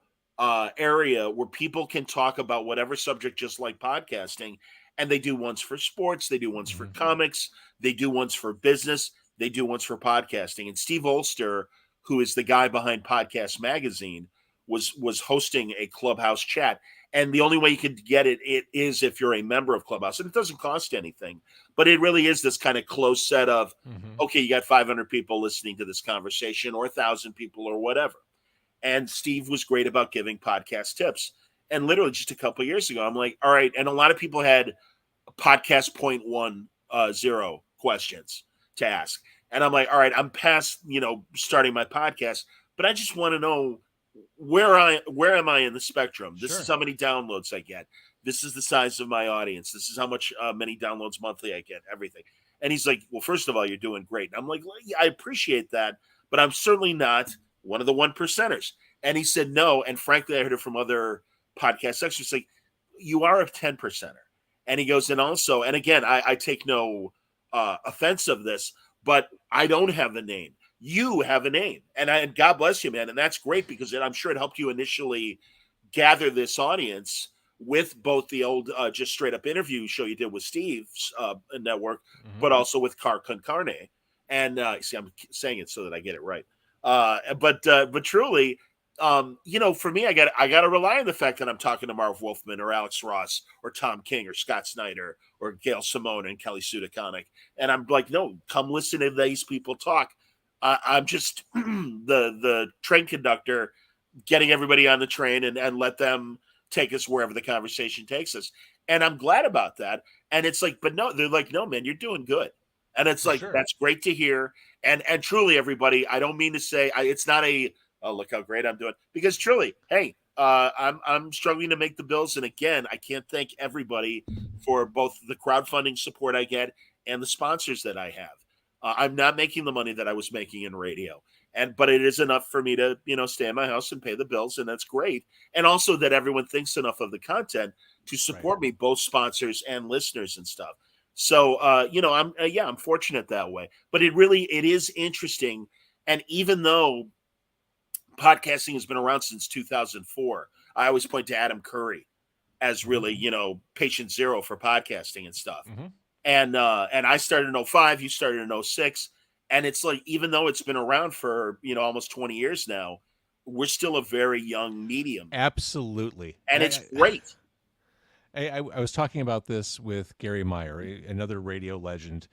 area where people can talk about whatever subject, just like podcasting. And they do ones for sports, they do ones for comics, they do ones for business, they do ones for podcasting. And Steve Olster, who is the guy behind Podcast Magazine, was hosting a Clubhouse chat. And the only way you could get it is if you're a member of Clubhouse. And it doesn't cost anything. But it really is this kind of close set of, okay, you got 500 people listening to this conversation or 1,000 people or whatever. And Steve was great about giving podcast tips. And literally just a couple of years ago, I'm like, all right. And a lot of people had podcast 0.10 questions to ask. And I'm like, all right, I'm past, starting my podcast, but I just want to know where am I in the spectrum? This is how many downloads I get. This is the size of my audience. This is how much many downloads monthly I get, everything. And he's like, well, first of all, you're doing great. And I'm like, well, yeah, I appreciate that, but I'm certainly not one of the 1%ers. And he said, no. And frankly, I heard it from other podcast experts, like, you are a 10%er. And he goes, and also, and again, I take no offense of this, but I don't have a name. You have a name, and God bless you, man. And that's great because I'm sure it helped you initially gather this audience with both the old just straight up interview show you did with Steve's network, but also with Car Con Carne. And see, I'm saying it so that I get it right. But truly, for me, I got to rely on the fact that I'm talking to Marv Wolfman or Alex Ross or Tom King or Scott Snyder or Gail Simone and Kelly Sudaconic. And I'm like, no, come listen to these people talk. I'm just the train conductor getting everybody on the train and let them take us wherever the conversation takes us. And I'm glad about that. And it's like, but no, they're like, no, man, you're doing good. And it's like, that's great to hear. And truly, everybody, I don't mean to say it's not oh, look how great I'm doing, because truly, hey, I'm struggling to make the bills. And again, I can't thank everybody for both the crowdfunding support I get and the sponsors that I have. I'm not making the money that I was making in radio, but it is enough for me to, stay in my house and pay the bills. And that's great. And also that everyone thinks enough of the content to support me, both sponsors and listeners and stuff. So, I'm fortunate that way, but it is interesting. And even though podcasting has been around since 2004, I always point to Adam Curry as really, patient zero for podcasting and stuff. And I started in 2005, you started in 2006. And it's like, even though it's been around for, almost 20 years now, we're still a very young medium. Absolutely. And it's great. I was talking about this with Gary Meyer, another radio legend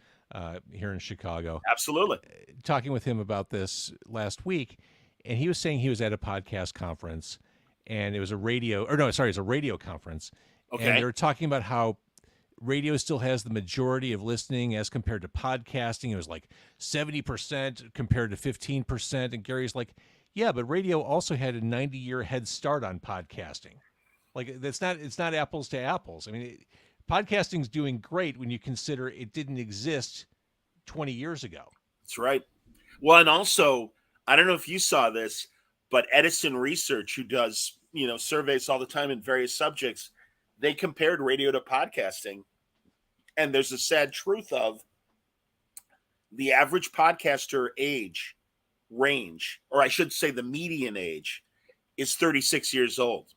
here in Chicago. Absolutely. Talking with him about this last week. And he was saying he was at a podcast conference and it was a radio conference. Okay. And they were talking about how radio still has the majority of listening as compared to podcasting. It was like 70% compared to 15%. And Gary's like, yeah, but radio also had a 90-year head start on podcasting. Like, it's not apples to apples. I mean, podcasting's doing great when you consider it didn't exist 20 years ago. That's right. Well, and also, I don't know if you saw this, but Edison Research, who does, surveys all the time in various subjects, they compared radio to podcasting. And there's a sad truth of the average podcaster age range, or I should say the median age, is 36 years old.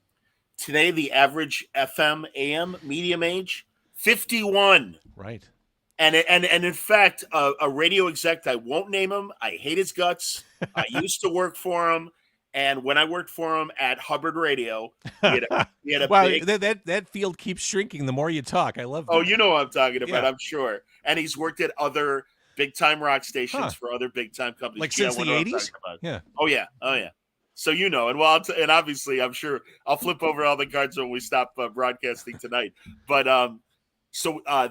Today, the average FM, AM medium age, 51. Right. And in fact, a radio exec, I won't name him. I hate his guts. I used to work for him. And when I worked for him at Hubbard Radio, he had a wow, big... that field keeps shrinking the more you talk. I love that. Oh, you know what I'm talking about, yeah. I'm sure. And he's worked at other big-time rock stations for other big-time companies. Like since the 80s? Yeah. Oh, yeah. So and and obviously, I'm sure I'll flip over all the cards when we stop broadcasting tonight. But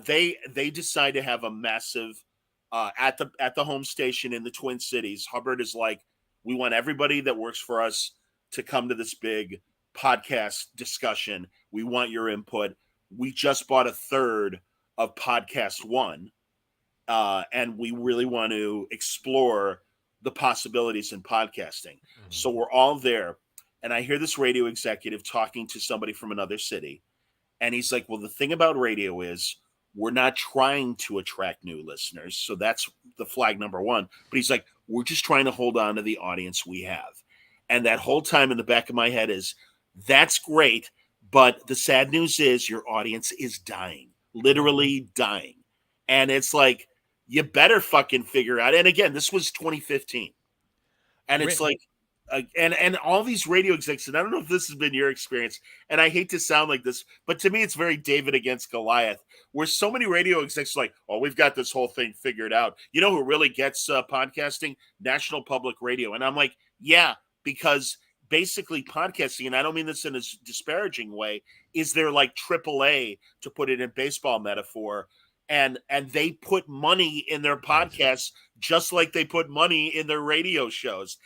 they decide to have a massive at the home station in the Twin Cities. Hubbard is like We want everybody that works for us to come to this big podcast discussion. We want your input. We just bought a third of Podcast One, and we really want to explore the possibilities in podcasting. So we're all there. And I hear this radio executive talking to somebody from another city. And he's like, well, the thing about radio is we're not trying to attract new listeners. So that's the flag number one. But he's like, we're just trying to hold on to the audience we have. And that whole time in the back of my head is, that's great. But the sad news is your audience is dying, literally dying. And it's like, you better fucking figure out. And again, this was 2015. And it's like, and all these radio execs, and I don't know if this has been your experience, and I hate to sound like this, but to me, it's very David against Goliath, where so many radio execs are like, oh, we've got this whole thing figured out. You know who really gets podcasting? National Public Radio. And I'm like, yeah, because basically podcasting, and I don't mean this in a disparaging way, is they're like AAA, to put it in baseball metaphor. And they put money in their podcasts just like they put money in their radio shows.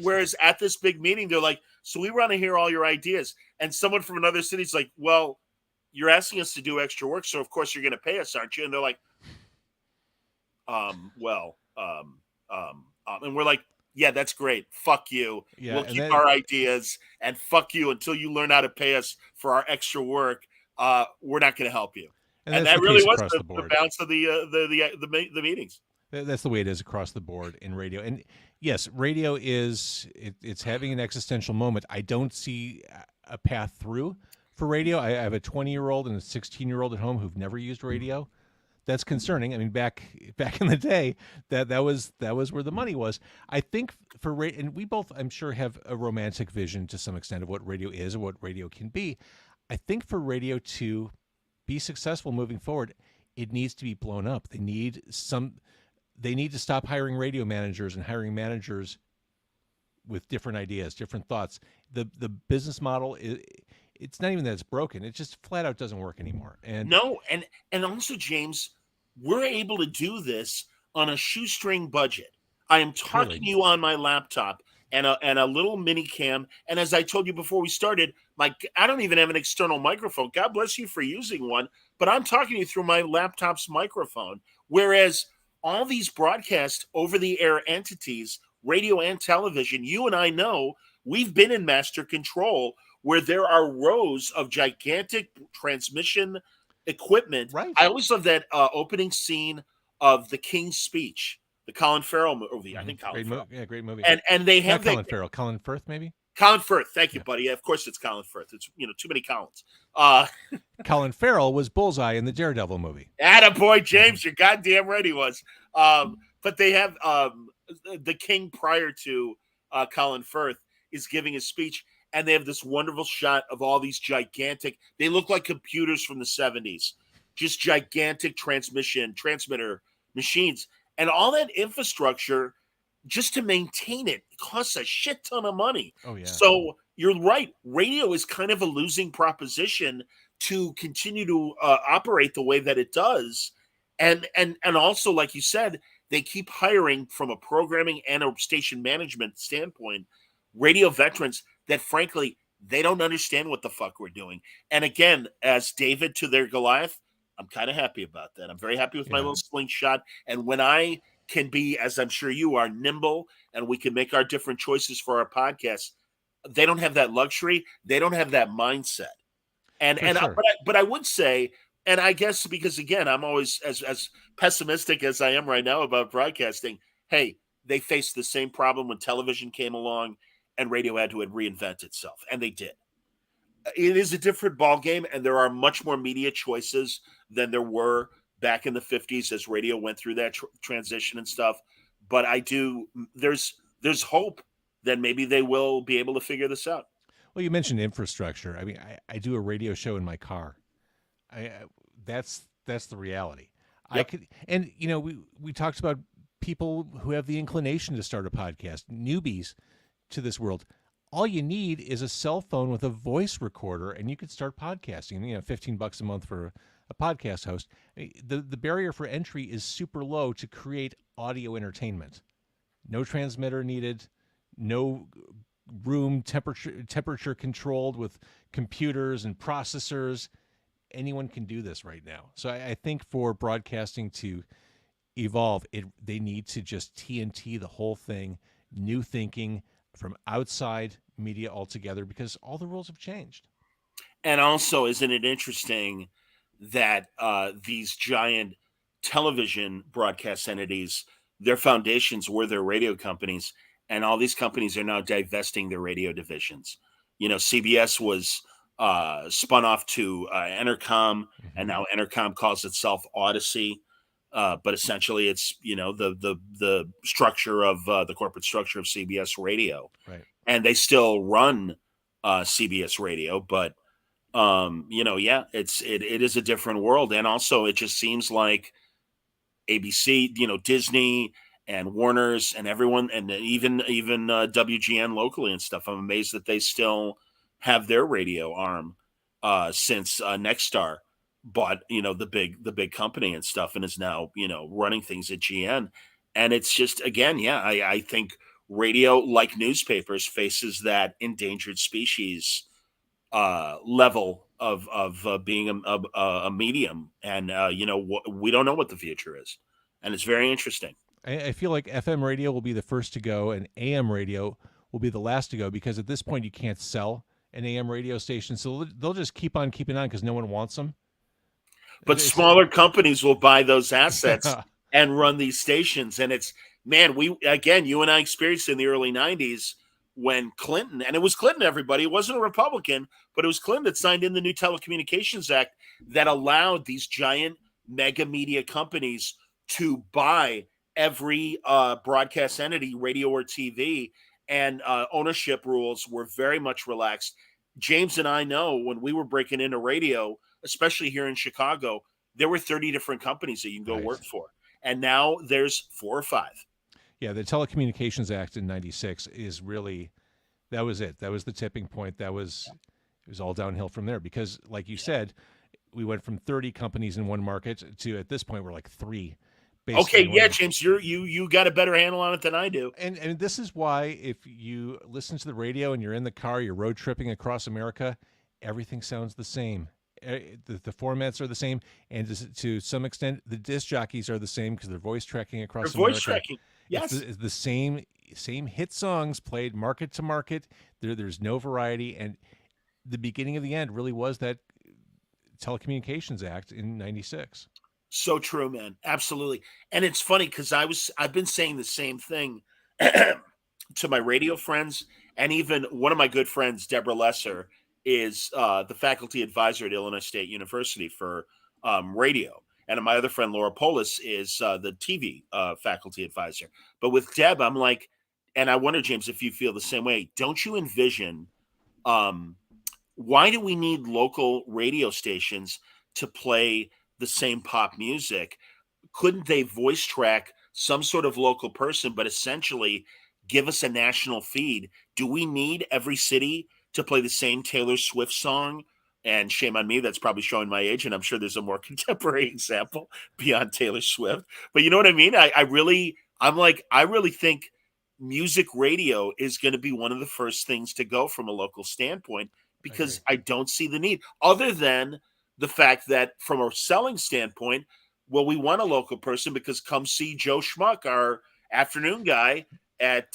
Whereas at this big meeting, they're like, so we want to hear all your ideas. And someone from another city is like, well, you're asking us to do extra work, so of course you're going to pay us, aren't you? And they're like, and we're like, yeah, that's great. Fuck you. Yeah, we'll keep our ideas, and fuck you until you learn how to pay us for our extra work. We're not going to help you. And that really was the bounce of the meetings. That's the way it is across the board in radio. And yes, radio it's having an existential moment. I don't see a path through for radio. I have a 20-year-old and a 16-year-old at home who've never used radio. That's concerning. I mean, back in the day, that was where the money was. I think for radio, and we both, I'm sure, have a romantic vision to some extent of what radio is or what radio can be. I think for radio to be successful moving forward, it needs to be blown up. They need to stop hiring radio managers and hiring managers with different ideas, different thoughts. The business model it's not even that it's broken. It just flat out doesn't work anymore. And no, and also, James, we're able to do this on a shoestring budget. I am talking to you on my laptop and a little mini cam. And as I told you before we started, I don't even have an external microphone. God bless you for using one, but I'm talking to you through my laptop's microphone. Whereas all these broadcast over-the-air entities, radio and television, you and I know we've been in master control where there are rows of gigantic transmission equipment. Right. I always love that opening scene of The King's Speech, the Colin Farrell movie. I think Colin Farrell. Great movie. And they have Colin Farrell, Colin Firth, maybe. Colin Firth, thank you, buddy. Of course, it's Colin Firth. It's too many Collins. Colin Farrell was Bullseye in the Daredevil movie. Attaboy, James, you're goddamn right he was. But they have the King prior to Colin Firth is giving his speech, and they have this wonderful shot of all these gigantic. They look like computers from the 70s, just gigantic transmitter machines, and all that infrastructure. Just to maintain it costs a shit ton of money. Oh, yeah. So you're right. Radio is kind of a losing proposition to continue to operate the way that it does. And also, like you said, they keep hiring from a programming and a station management standpoint, radio veterans that, frankly, they don't understand what the fuck we're doing. And again, as David to their Goliath, I'm kind of happy about that. I'm very happy with my little slingshot. And when I can be, as I'm sure you are, nimble, and we can make our different choices for our podcast. They don't have that luxury. They don't have that mindset. But I would say, and I guess because again, I'm always as pessimistic as I am right now about broadcasting. Hey, they faced the same problem when television came along, and radio had to reinvent itself, and they did. It is a different ball game, and there are much more media choices than there were back in the 50s as radio went through that transition and stuff. But there's hope that maybe they will be able to figure this out. Well, you mentioned infrastructure. I mean, I do a radio show in my car. That's the reality. Yep. We talked about people who have the inclination to start a podcast, newbies to this world. All you need is a cell phone with a voice recorder, and you could start podcasting. $15 a month for a podcast host. The barrier for entry is super low to create audio entertainment. No transmitter needed, no room temperature controlled with computers and processors. Anyone can do this right now. So I think for broadcasting to evolve, they need to just TNT the whole thing, new thinking from outside media altogether, because all the rules have changed. And also, isn't it interesting that these giant television broadcast entities, their foundations were their radio companies, and all these companies are now divesting their radio divisions. CBS was spun off to Entercom, and now Entercom calls itself Odyssey. But essentially, it's the structure of the corporate structure of CBS Radio, Right? And they still run CBS Radio, but it is a different world, and also it just seems like ABC, Disney and Warner's and everyone, and even WGN locally and stuff. I'm amazed that they still have their radio arm since Nexstar bought the big company and stuff, and is now running things at GN. And it's just, again, I think radio, like newspapers, faces that endangered species level of being a medium, and we don't know what the future is, and it's very interesting. I feel like FM radio will be the first to go, and AM radio will be the last to go, because at this point you can't sell an AM radio station, so they'll just keep on keeping on because no one wants them. But smaller companies will buy those assets and run these stations, and it's, man, you and I experienced in the early 90s when Clinton, and it was Clinton, everybody, it wasn't a Republican, but it was Clinton that signed in the new Telecommunications Act that allowed these giant mega media companies to buy every broadcast entity, radio or TV, and ownership rules were very much relaxed. James and I know when we were breaking into radio, especially here in Chicago, there were 30 different companies that you can go work for. And now there's 4 or 5. Yeah, the Telecommunications Act in '96 is really, that was it. That was the tipping point. It was all downhill from there, because, like you said, we went from 30 companies in one market to, at this point, we're like 3. Okay, yeah, James, you got a better handle on it than I do. And this is why, if you listen to the radio and you're in the car, you're road tripping across America, everything sounds the same. The formats are the same, and to some extent, the disc jockeys are the same because they're voice tracking across America. Voice tracking, yes. It's the same hit songs played market to market. There's no variety, and the beginning of the end really was that Telecommunications Act in '96. So true, man. Absolutely. And it's funny because I've been saying the same thing to my radio friends, and even one of my good friends, Deborah Lesser, is the faculty advisor at Illinois State University for radio. And my other friend, Laura Polis, is the TV faculty advisor. But with Deb, I'm like, and I wonder, James, if you feel the same way. Don't you envision, why do we need local radio stations to play the same pop music? Couldn't they voice track some sort of local person, but essentially give us a national feed? Do we need every city to play the same Taylor Swift song? And shame on me, that's probably showing my age, and I'm sure there's a more contemporary example beyond Taylor Swift. But you know what I mean? I really think music radio is going to be one of the first things to go from a local standpoint, because I don't see the need, other than the fact that from a selling standpoint, well, we want a local person because come see Joe Schmuck, our afternoon guy, at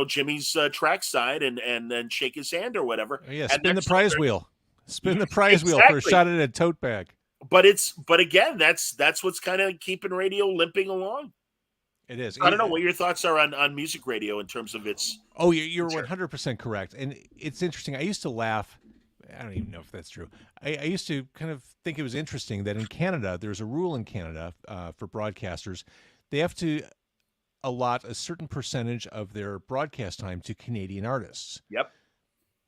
Jimmy's trackside, and then shake his hand or whatever. Yeah, spin the prize wheel. Spin the prize wheel for a shot at a tote bag. But again, that's what's kind of keeping radio limping along. It is. I don't know what your thoughts are on music radio in terms of its. Oh, you're 100% correct, and it's interesting. I used to laugh. I don't even know if that's true. I used to kind of think it was interesting that in Canada, there's a rule in Canada for broadcasters. They have to allot a certain percentage of their broadcast time to Canadian artists. Yep.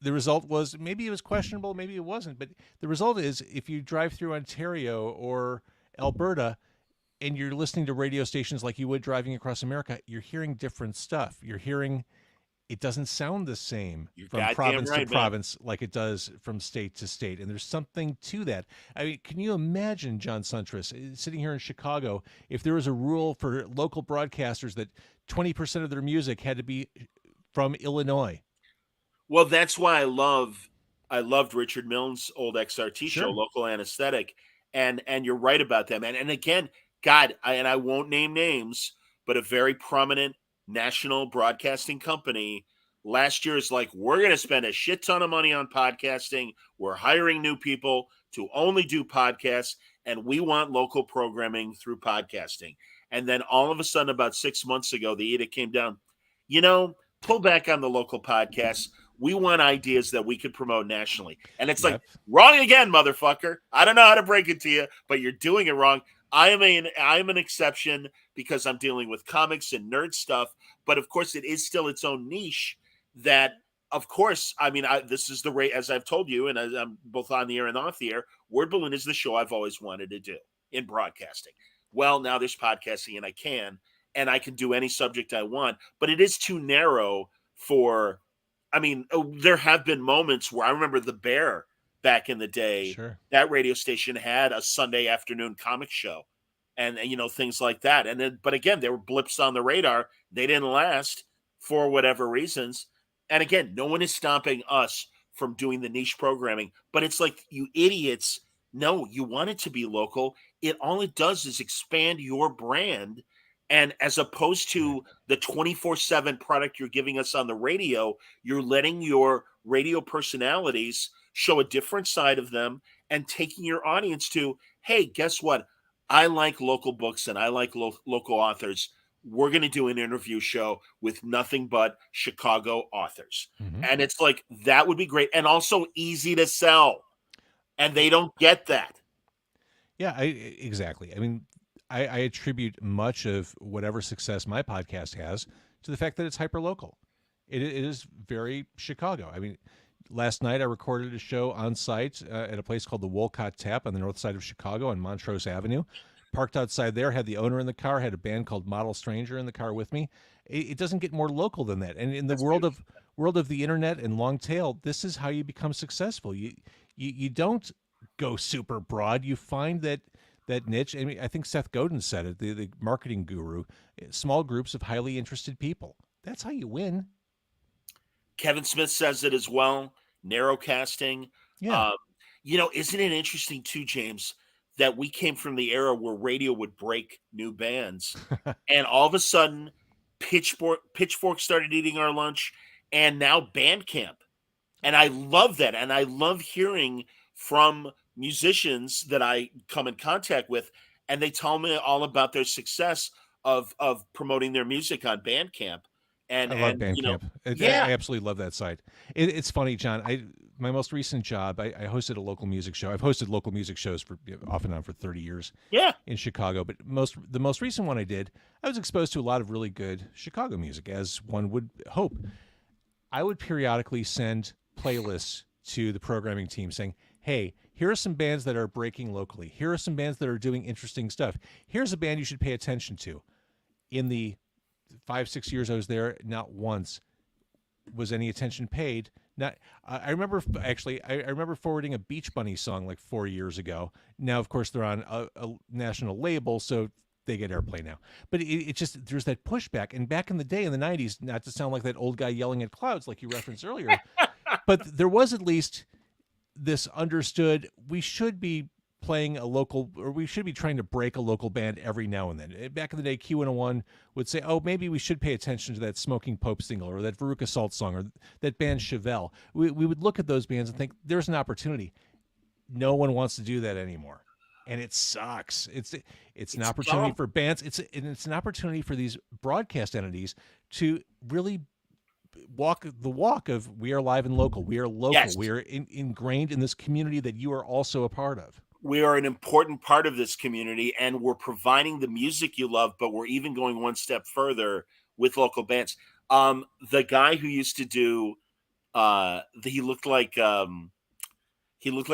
The result was, maybe it was questionable, maybe it wasn't, but the result is, if you drive through Ontario or Alberta and you're listening to radio stations like you would driving across America, you're hearing different stuff. You're hearing, it doesn't sound the same from province to province like it does from state to state. And there's something to that. I mean, can you imagine, John Suntress, sitting here in Chicago, if there was a rule for local broadcasters that 20% of their music had to be from Illinois. Well, that's why I loved Richard Milne's old XRT show, Sure. Local Anesthetic, and you're right about them. And again, God, I won't name names, but a very prominent national broadcasting company last year is like, we're going to spend a shit ton of money on podcasting. We're hiring new people to only do podcasts, and we want local programming through podcasting. And then all of a sudden, about 6 months ago, the edict came down. Pull back on the local podcasts. We want ideas that we could promote nationally. And it's like, wrong again, motherfucker. I don't know how to break it to you, but you're doing it wrong. I am an exception because I'm dealing with comics and nerd stuff. But of course, it is still its own niche that, of course, this is the rate, as I've told you, and I'm both on the air and off the air, Word Balloon is the show I've always wanted to do in broadcasting. Well, now there's podcasting and I can do any subject I want, but it is too narrow for, there have been moments where I remember The Bear back in the day. Sure. That radio station had a Sunday afternoon comic show and things like that. And then, but again, there were blips on the radar. They didn't last for whatever reasons. And again, no one is stopping us from doing the niche programming, but it's like, you idiots, no, you want it to be local. All it does is expand your brand. And as opposed to the 24/7 product you're giving us on the radio, you're letting your radio personalities show a different side of them and taking your audience to, hey, guess what? I like local books and I like local authors. We're going to do an interview show with nothing but Chicago authors. Mm-hmm. And it's like, that would be great. And also easy to sell. And they don't get that. Yeah, exactly. I attribute much of whatever success my podcast has to the fact that it's hyper-local. It is very Chicago. Last night I recorded a show on site at a place called the Wolcott Tap on the north side of Chicago on Montrose Avenue. Parked outside there, had the owner in the car, had a band called Model Stranger in the car with me. It doesn't get more local than that. And in the world of the internet and long tail, this is how you become successful. You don't go super broad. You find that niche. I think Seth Godin said it, the marketing guru, small groups of highly interested people. That's how you win. Kevin Smith says it as well. Narrowcasting. Yeah. Isn't it interesting too, James, that we came from the era where radio would break new bands and all of a sudden Pitchfork started eating our lunch and now Bandcamp. And I love that. And I love hearing from musicians that I come in contact with, and they tell me all about their success of promoting their music on Bandcamp. And I love Bandcamp. I absolutely love that site. It's funny, John. My most recent job, I hosted a local music show. I've hosted local music shows for off and on for 30 years. Yeah. In Chicago, but the most recent one I did, I was exposed to a lot of really good Chicago music, as one would hope. I would periodically send playlists to the programming team saying, hey, here are some bands that are breaking locally. Here are some bands that are doing interesting stuff. Here's a band you should pay attention to. In the 5-6 years I was there, not once was any attention paid. I remember forwarding a Beach Bunny song like 4 years ago. Now, of course, they're on a national label, so they get airplay now. But it just, there's that pushback. And back in the day, in the 90s, not to sound like that old guy yelling at clouds like you referenced earlier, but there was at least this understood, we should be playing a local, or we should be trying to break a local band every now and then. Back in the day, Q101 would say, oh, maybe we should pay attention to that Smoking Pope single or that Veruca Salt song or that band Chevelle. We would look at those bands and think, there's an opportunity. No one wants to do that anymore. And it sucks. It's an opportunity for bands. It's an opportunity for these broadcast entities to really walk the walk of, we are live and local. We are local. Yes. We are ingrained in this community that you are also a part of. We are an important part of this community, and we're providing the music you love, but we're even going one step further with local bands. The guy who used to do, he looked like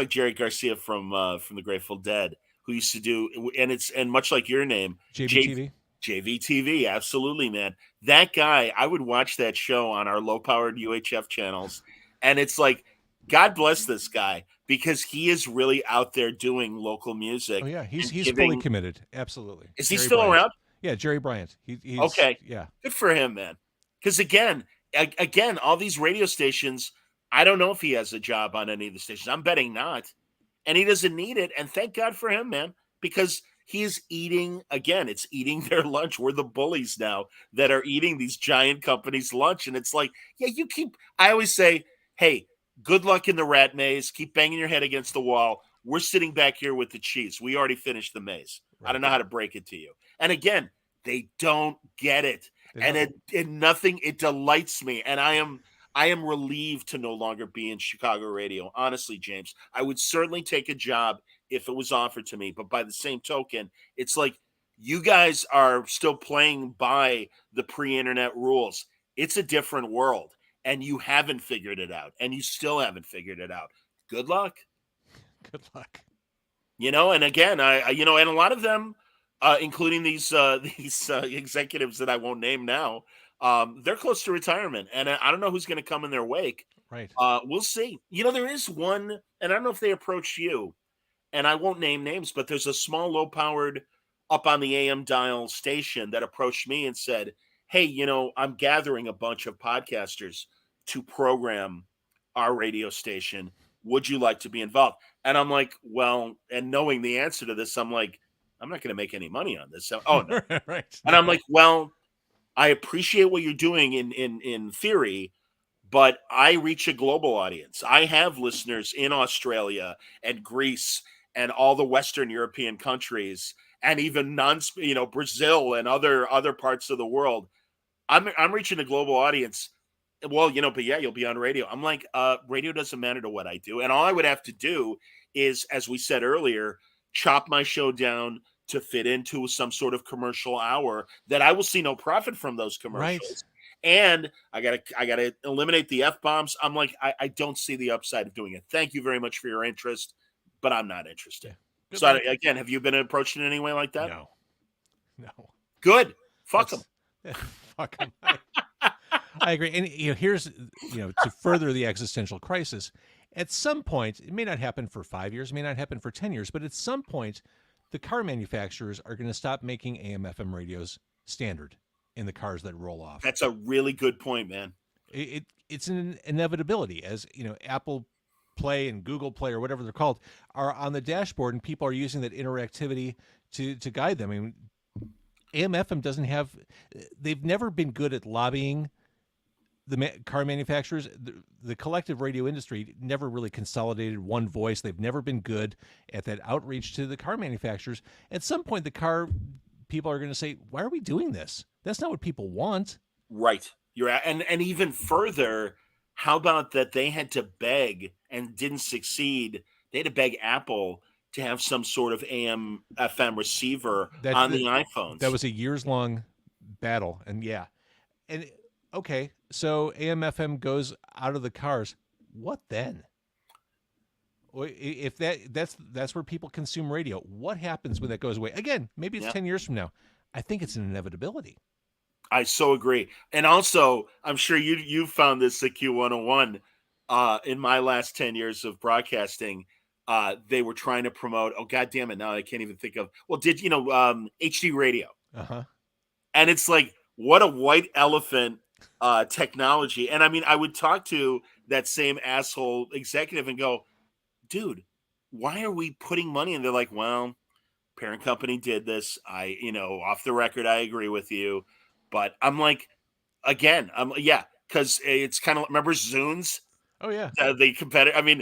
Jerry Garcia from the Grateful Dead, who used to do, and much like your name, JVTV. JVTV, absolutely, man. That guy, I would watch that show on our low-powered UHF channels, and it's like, God bless this guy, because he is really out there doing local music. Oh yeah, he's fully committed. Absolutely. Is he still around? Yeah, Jerry Bryant. He's okay. Yeah. Good for him, man. Because again, again, all these radio stations, I don't know if he has a job on any of the stations. I'm betting not. And he doesn't need it. And thank God for him, man, because he is eating, again, it's eating their lunch. We're the bullies now that are eating these giant companies' lunch. And it's like, yeah, I always say, hey, good luck in the rat maze. Keep banging your head against the wall. We're sitting back here with the cheese. We already finished the maze. Right. I don't know how to break it to you. And again, they don't get it. It delights me. And I am relieved to no longer be in Chicago radio. Honestly, James, I would certainly take a job if it was offered to me. But by the same token, it's like you guys are still playing by the pre-internet rules. It's a different world, and you haven't figured it out, and you still haven't figured it out. Good luck. Good luck. And again, and a lot of them, including these executives that I won't name now, they're close to retirement, and I don't know who's going to come in their wake. Right. We'll see. There is one, and I don't know if they approach you, and I won't name names, but there's a small, low-powered, up on the AM dial station that approached me and said, hey, I'm gathering a bunch of podcasters to program our radio station. Would you like to be involved? And I'm like, well, and knowing the answer to this, I'm like, I'm not going to make any money on this. So, oh, no. Right. And I'm like, well, I appreciate what you're doing in theory, but I reach a global audience. I have listeners in Australia and Greece and all the Western European countries, and even Brazil and other parts of the world. I'm reaching a global audience. Well, but yeah, you'll be on radio. I'm like, radio doesn't matter to what I do. And all I would have to do is, as we said earlier, chop my show down to fit into some sort of commercial hour that I will see no profit from those commercials. Right. And I gotta eliminate the F-bombs. I'm like, I don't see the upside of doing it. Thank you very much for your interest, but I'm not interested. Good So luck. again, have you been approached in any way like that? No. Good. Fuck them. Fuck them. I agree. And here's to further the existential crisis, at some point, it may not happen for 5 years, it may not happen for 10 years, but at some point, the car manufacturers are going to stop making AM/FM radios standard in the cars that roll off. That's a really good point, man. It's an inevitability, as Apple Play and Google Play or whatever they're called are on the dashboard, and people are using that interactivity to guide them. I mean, AM/FM doesn't have. They've never been good at lobbying the car manufacturers. The collective radio industry never really consolidated one voice. They've never been good at that outreach to the car manufacturers. At some point, the car people are going to say, "Why are we doing this? That's not what people want." Right. And even further, how about that they had to beg and didn't succeed? They had to beg Apple to have some sort of AM/FM receiver on the iPhones. That was a years-long battle, and yeah. And okay, so AM/FM goes out of the cars. What then? If that's where people consume radio, what happens when that goes away? Again, maybe it's 10 years from now. I think it's an inevitability. I so agree. And also, I'm sure you found this at Q101. In my last 10 years of broadcasting, they were trying to promote, oh, God damn it, now I can't even think of, well, HD radio. Uh-huh. And it's like, what a white elephant technology. And I mean, I would talk to that same asshole executive and go, dude, why are we putting money? And they're like, well, parent company did this. Off the record, I agree with you. But I'm like, again, because it's kind of, remember Zunes? Oh, yeah. The competitor. I mean,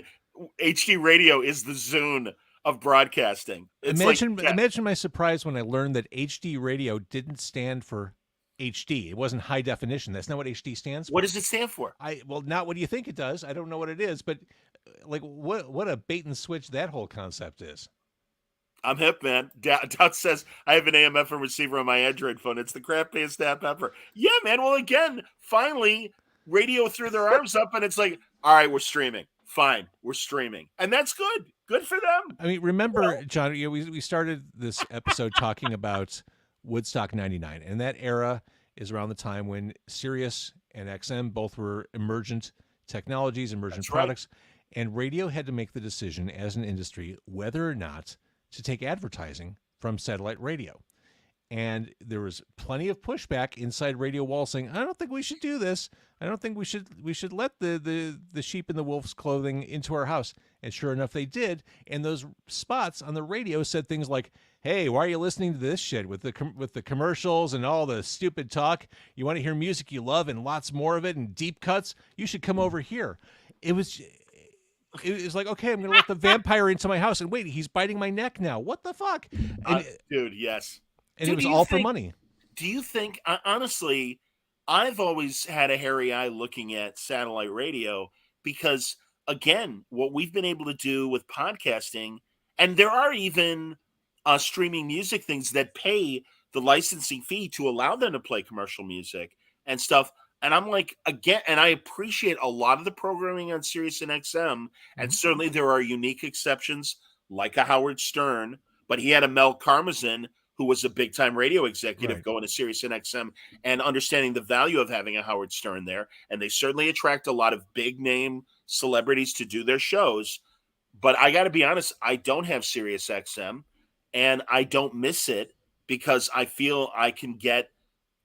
HD radio is the Zune of broadcasting. It's imagine my surprise when I learned that HD radio didn't stand for HD. It wasn't high definition. That's not what HD stands for. What does it stand for? Not what do you think it does. I don't know what it is, but like what a bait and switch that whole concept is. I'm hip, man. Dot says, I have an AM/FM receiver on my Android phone. It's the crappiest app ever. Yeah, man. Well, again, finally, radio threw their arms up, and it's like, all right, we're streaming. Fine, we're streaming. And that's good. Good for them. I mean, remember, John, we started this episode talking about Woodstock 99, and that era is around the time when Sirius and XM both were emergent technologies, emergent products, and radio had to make the decision as an industry whether or not to take advertising from satellite radio. And there was plenty of pushback inside radio walls saying, I don't think we should do this. I don't think we should let the sheep in the wolf's clothing into our house. And sure enough, they did. And those spots on the radio said things like, hey, why are you listening to this shit with the commercials and all the stupid talk? You want to hear music you love and lots more of it and deep cuts? You should come over here. It was like, okay, I'm going to let the vampire into my house. And wait, he's biting my neck now. What the fuck? And, dude, yes. And it was all for money. Do you think, honestly, I've always had a hairy eye looking at satellite radio because, again, what we've been able to do with podcasting, and there are even streaming music things that pay the licensing fee to allow them to play commercial music and stuff. And I'm like, again, and I appreciate a lot of the programming on Sirius and XM, and certainly there are unique exceptions like a Howard Stern, but he had a Mel Karmazin who was a big-time radio executive going to Sirius and XM and understanding the value of having a Howard Stern there. And they certainly attract a lot of big-name celebrities to do their shows. But I got to be honest, I don't have Sirius XM, and I don't miss it because I feel I can get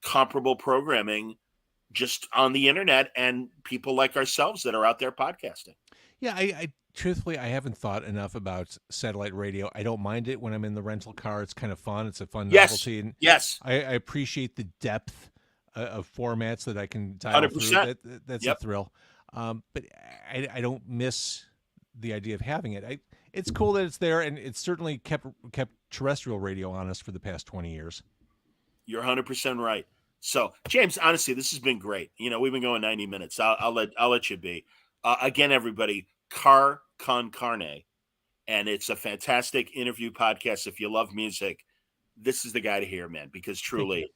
comparable programming just on the internet and people like ourselves that are out there podcasting. Yeah, I truthfully, I haven't thought enough about satellite radio. I don't mind it when I'm in the rental car. It's kind of fun. It's a fun novelty. And yes. I appreciate the depth of formats that I can dial 100%. through. That's a thrill. But I don't miss the idea of having it. It's cool that it's there, and it's certainly kept terrestrial radio honest for the past 20 years. You're 100% right. So, James, honestly, this has been great. You know, we've been going 90 minutes. I'll let you be. Again, everybody, Car Con Carne, and it's a fantastic interview podcast. If you love music, this is the guy to hear, man, because truly,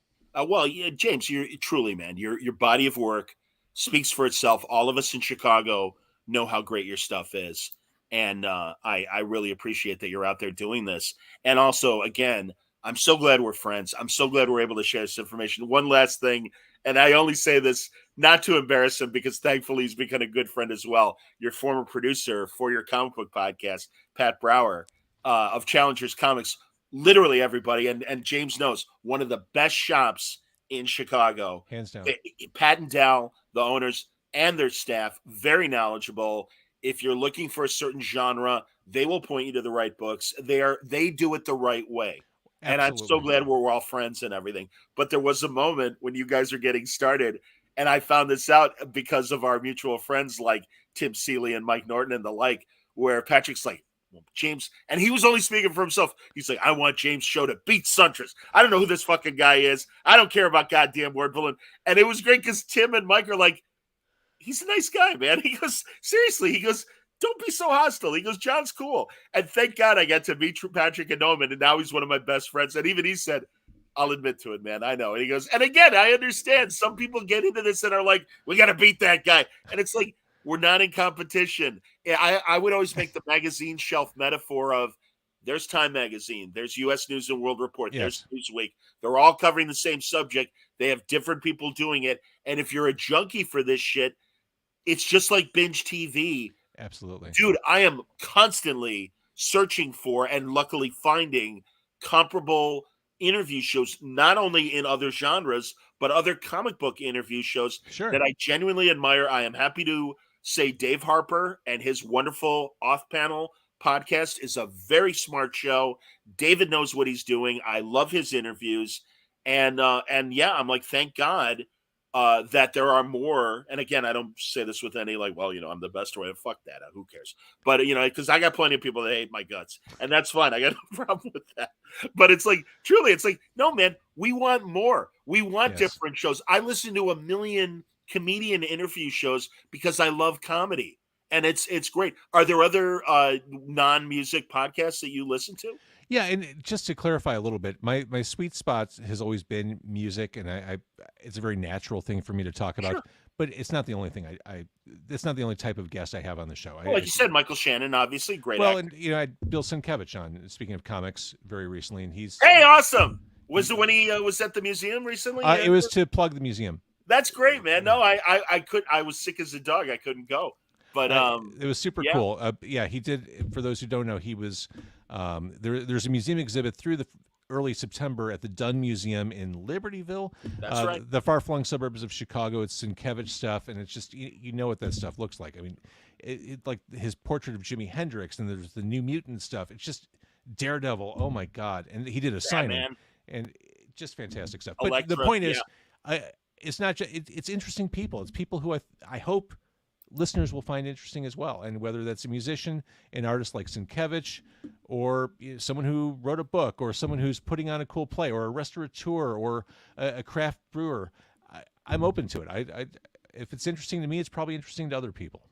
James, you're truly, man, your body of work speaks for itself. All of us in Chicago know how great your stuff is. And I really appreciate that you're out there doing this. And also, again, I'm so glad we're friends. I'm so glad we're able to share this information. One last thing, and I only say this not to embarrass him because thankfully he's become a good friend as well. Your former producer for your comic book podcast, Pat Brower of Challengers Comics, literally everybody, and James knows, one of the best shops in Chicago. Hands down. Pat and Dal, the owners, and their staff, very knowledgeable. If you're looking for a certain genre, they will point you to the right books. They do it the right way. Absolutely. And I'm so glad we're all friends and everything. But there was a moment when you guys are getting started, and I found this out because of our mutual friends like Tim Seeley and Mike Norton and the like, where Patrick's like, well, James, and he was only speaking for himself. He's like, I want James' show to beat Suntress. I don't know who this fucking guy is. I don't care about goddamn word balloon. And it was great because Tim and Mike are like, he's a nice guy, man. He goes, seriously, he goes, don't be so hostile. He goes, John's cool. And thank God I got to meet Patrick and know him, and now he's one of my best friends. And even he said, I'll admit to it, man. I know. And he goes, and again, I understand. Some people get into this and are like, we got to beat that guy. And it's like, we're not in competition. I would always make the magazine shelf metaphor of there's Time Magazine, there's U.S. News and World Report, there's Newsweek. They're all covering the same subject. They have different people doing it. And if you're a junkie for this shit, it's just like binge TV. Absolutely. Dude, I am constantly searching for and luckily finding comparable interview shows, not only in other genres, but other comic book interview shows that I genuinely admire. I am happy to say Dave Harper and his wonderful Off-Panel podcast is a very smart show. David knows what he's doing. I love his interviews. And yeah, I'm like, thank God that there are more. And again, I don't say this with any like, well, you know, I'm the best or fuck that. Who cares? But, you know, because I got plenty of people that hate my guts, and that's fine. I got no problem with that. But it's like, truly, it's like, no, man, we want more. We want different shows. I listen to a million comedian interview shows because I love comedy, and it's great. Are there other non-music podcasts that you listen to? Yeah, and just to clarify a little bit, my sweet spot has always been music, and I it's a very natural thing for me to talk about. Sure. But it's not the only thing it's not the only type of guest I have on the show. Well, like you said, Michael Shannon, obviously great. Well, actor. And you know, I had Bill Sienkiewicz on. Speaking of comics, very recently, and he's awesome. Was it when he was at the museum recently? It was to plug the museum. That's great, man. No, I was sick as a dog. I couldn't go. But it was super cool. He did. For those who don't know, he was there's a museum exhibit through early September at the Dunn Museum in Libertyville. That's right. The far-flung suburbs of Chicago. It's Sienkiewicz stuff, and it's just, you know what that stuff looks like. I mean, it like his portrait of Jimi Hendrix, and there's the New Mutant stuff. It's just Daredevil. Oh my God! And he did a signing, man. and just fantastic stuff. But Electro, the point is, yeah. it's not just it's interesting people. It's people who I hope listeners will find interesting as well. And whether that's a musician, an artist like Sienkiewicz, or someone who wrote a book, or someone who's putting on a cool play, or a restaurateur, or a craft brewer, I'm open to it. I if it's interesting to me, it's probably interesting to other people.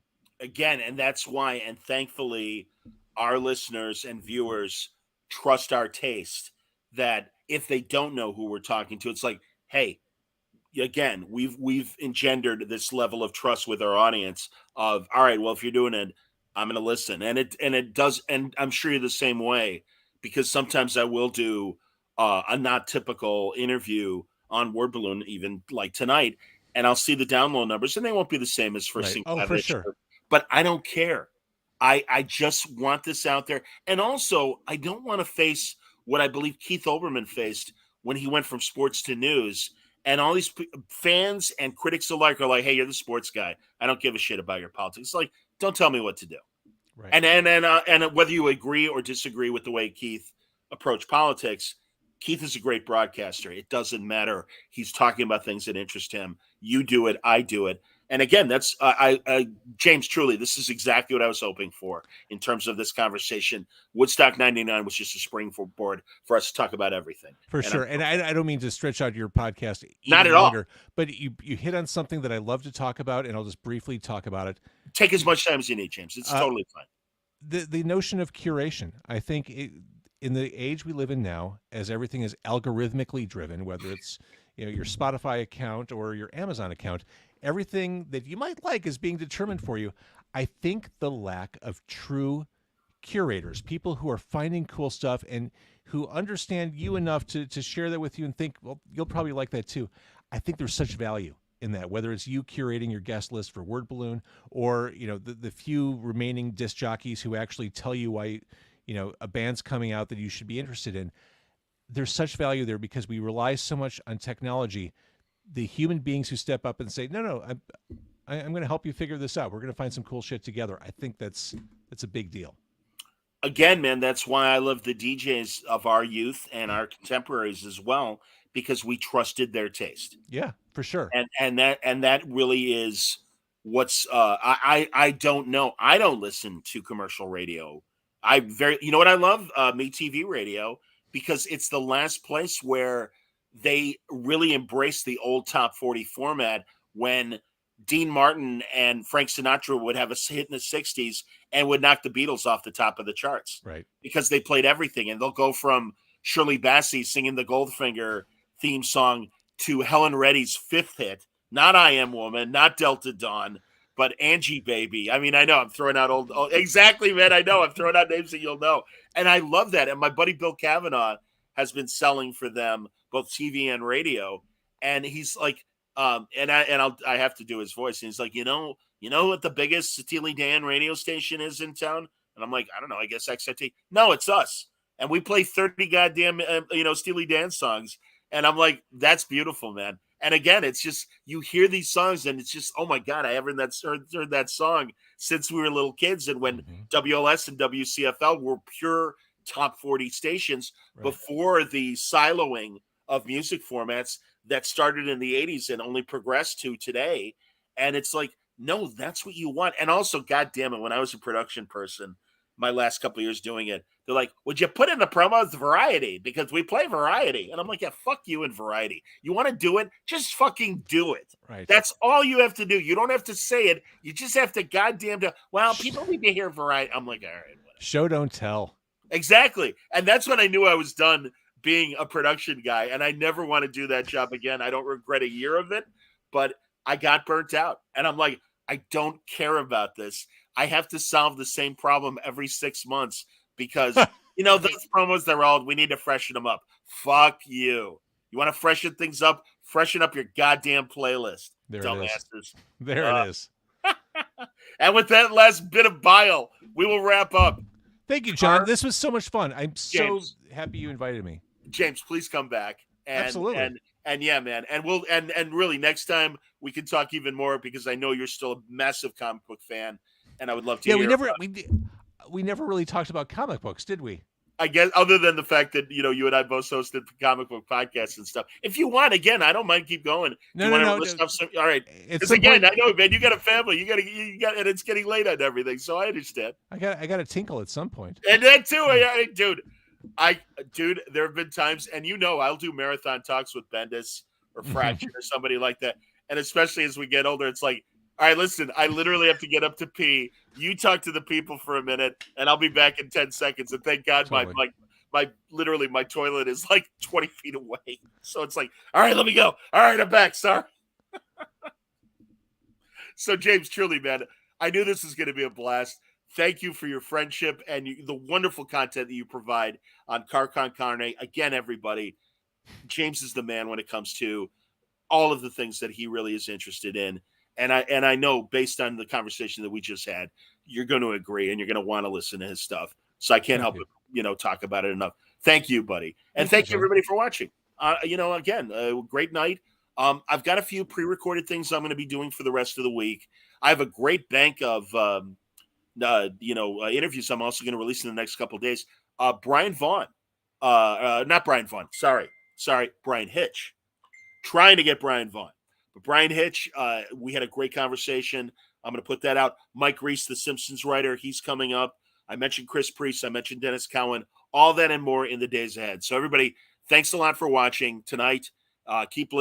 Again, and that's why, and thankfully, our listeners and viewers trust our taste. That if they don't know who we're talking to, it's like, hey, again, we've engendered this level of trust with our audience of, all right, well, if you're doing it, I'm going to listen. And it does. And I'm sure you're the same way, because sometimes I will do a not typical interview on Word Balloon, even like tonight, and I'll see the download numbers, and they won't be the same as for Right. Sienkiewicz. For sure. But I don't care. I just want this out there. And also, I don't want to face what I believe Keith Olbermann faced when he went from sports to news. And all these fans and critics alike are like, hey, you're the sports guy. I don't give a shit about your politics. It's like, don't tell me what to do. Right. And whether you agree or disagree with the way Keith approached politics, Keith is a great broadcaster. It doesn't matter. He's talking about things that interest him. You do it. I do it. And again, that's James, truly, this is exactly what I was hoping for in terms of this conversation. Woodstock 99 was just a springboard for us to talk about everything. For sure. And I don't mean to stretch out your podcast not at longer, all. But you hit on something that I love to talk about, and I'll just briefly talk about it. Take as much time as you need, James. It's totally fine. The notion of curation, I think in the age we live in now, as everything is algorithmically driven, whether it's your Spotify account or your Amazon account, everything that you might like is being determined for you. I think the lack of true curators, people who are finding cool stuff and who understand you enough to share that with you and think, well, you'll probably like that too. I think there's such value in that, whether it's you curating your guest list for Word Balloon, or the few remaining disc jockeys who actually tell you why a band's coming out that you should be interested in. There's such value there because we rely so much on technology. The human beings who step up and say, no, I'm going to help you figure this out. We're going to find some cool shit together. I think that's a big deal. Again, man, that's why I love the DJs of our youth and our contemporaries as well, because we trusted their taste. Yeah, for sure. And that really is what's I don't know. I don't listen to commercial radio. You know what I love? Me TV radio, because it's the last place where they really embrace the old top 40 format, when Dean Martin and Frank Sinatra would have a hit in the 60s and would knock the Beatles off the top of the charts. Right. Because they played everything. And they'll go from Shirley Bassey singing the Goldfinger theme song to Helen Reddy's fifth hit, not I Am Woman, not Delta Dawn, but Angie Baby. I mean, I know I'm throwing out old exactly, man. I know I'm throwing out names that you'll know. And I love that. And my buddy Bill Cavanaugh has been selling for them both TV and radio. And he's like, I have to do his voice. And he's like, you know what the biggest Steely Dan radio station is in town? And I'm like, I don't know, I guess XRT. No, it's us. And we play 30 goddamn, Steely Dan songs. And I'm like, that's beautiful, man. And again, it's just, you hear these songs and it's just, oh my God, I haven't heard that song since we were little kids. And when WLS and WCFL were pure top 40 stations before the siloing of music formats that started in the 80s and only progressed to today. And it's like, no, that's what you want. And also, God damn it, when I was a production person, my last couple of years doing it, they're like, would you put in the promos variety? Because we play variety. And I'm like, yeah, fuck you and variety. You want to do it? Just fucking do it. Right. That's all you have to do. You don't have to say it. You just have to people need to hear variety. I'm like, all right. Whatever. Show, don't tell. Exactly. And that's when I knew I was done being a production guy. And I never want to do that job again. I don't regret a year of it, but I got burnt out. And I'm like, I don't care about this. I have to solve the same problem every 6 months because, those promos, they're old. We need to freshen them up. Fuck you. You want to freshen things up? Freshen up your goddamn playlist. There dumbasses. it is. There it is. And with that last bit of bile, we will wrap up. Thank you, John. This was so much fun. I'm so happy you invited me. James, please come back. Absolutely. And yeah, man. And we'll and really next time we can talk even more because I know you're still a massive comic book fan, and I would love to Yeah, hear. we never really talked about comic books, did we? I guess other than the fact that you and I both hosted comic book podcasts and stuff. If you want, again, I don't mind keep going. No, you no, want no. to list off some? All right. At Because some again, point, I know, man, you got a family. You got, and it's getting late on everything. So I understand. I got to tinkle at some point. And that too, dude. There have been times, and I'll do marathon talks with Bendis or Fraction or somebody like that. And especially as we get older, it's like, all right, listen, I literally have to get up to pee. You talk to the people for a minute, and I'll be back in 10 seconds. And thank God Totally. my toilet is like 20 feet away. So it's like, all right, let me go. All right, I'm back. Sorry. So James, truly, man, I knew this was going to be a blast. Thank you for your friendship and the wonderful content that you provide on Car Con Carne. Again, everybody, James is the man when it comes to all of the things that he really is interested in. And I know based on the conversation that we just had, you're going to agree and you're going to want to listen to his stuff. So I can't help but, talk about it enough. Thank you, buddy. And thank you everybody for watching. Again, great night. I've got a few pre-recorded things I'm going to be doing for the rest of the week. I have a great bank of, interviews I'm also going to release in the next couple of days. Brian Vaughn, not Brian Vaughn. Sorry, Brian Hitch. Trying to get Brian Vaughn. But Brian Hitch, we had a great conversation. I'm going to put that out. Mike Reese, the Simpsons writer, he's coming up. I mentioned Chris Priest. I mentioned Dennis Cowan. All that and more in the days ahead. So everybody, thanks a lot for watching tonight. Keep listening.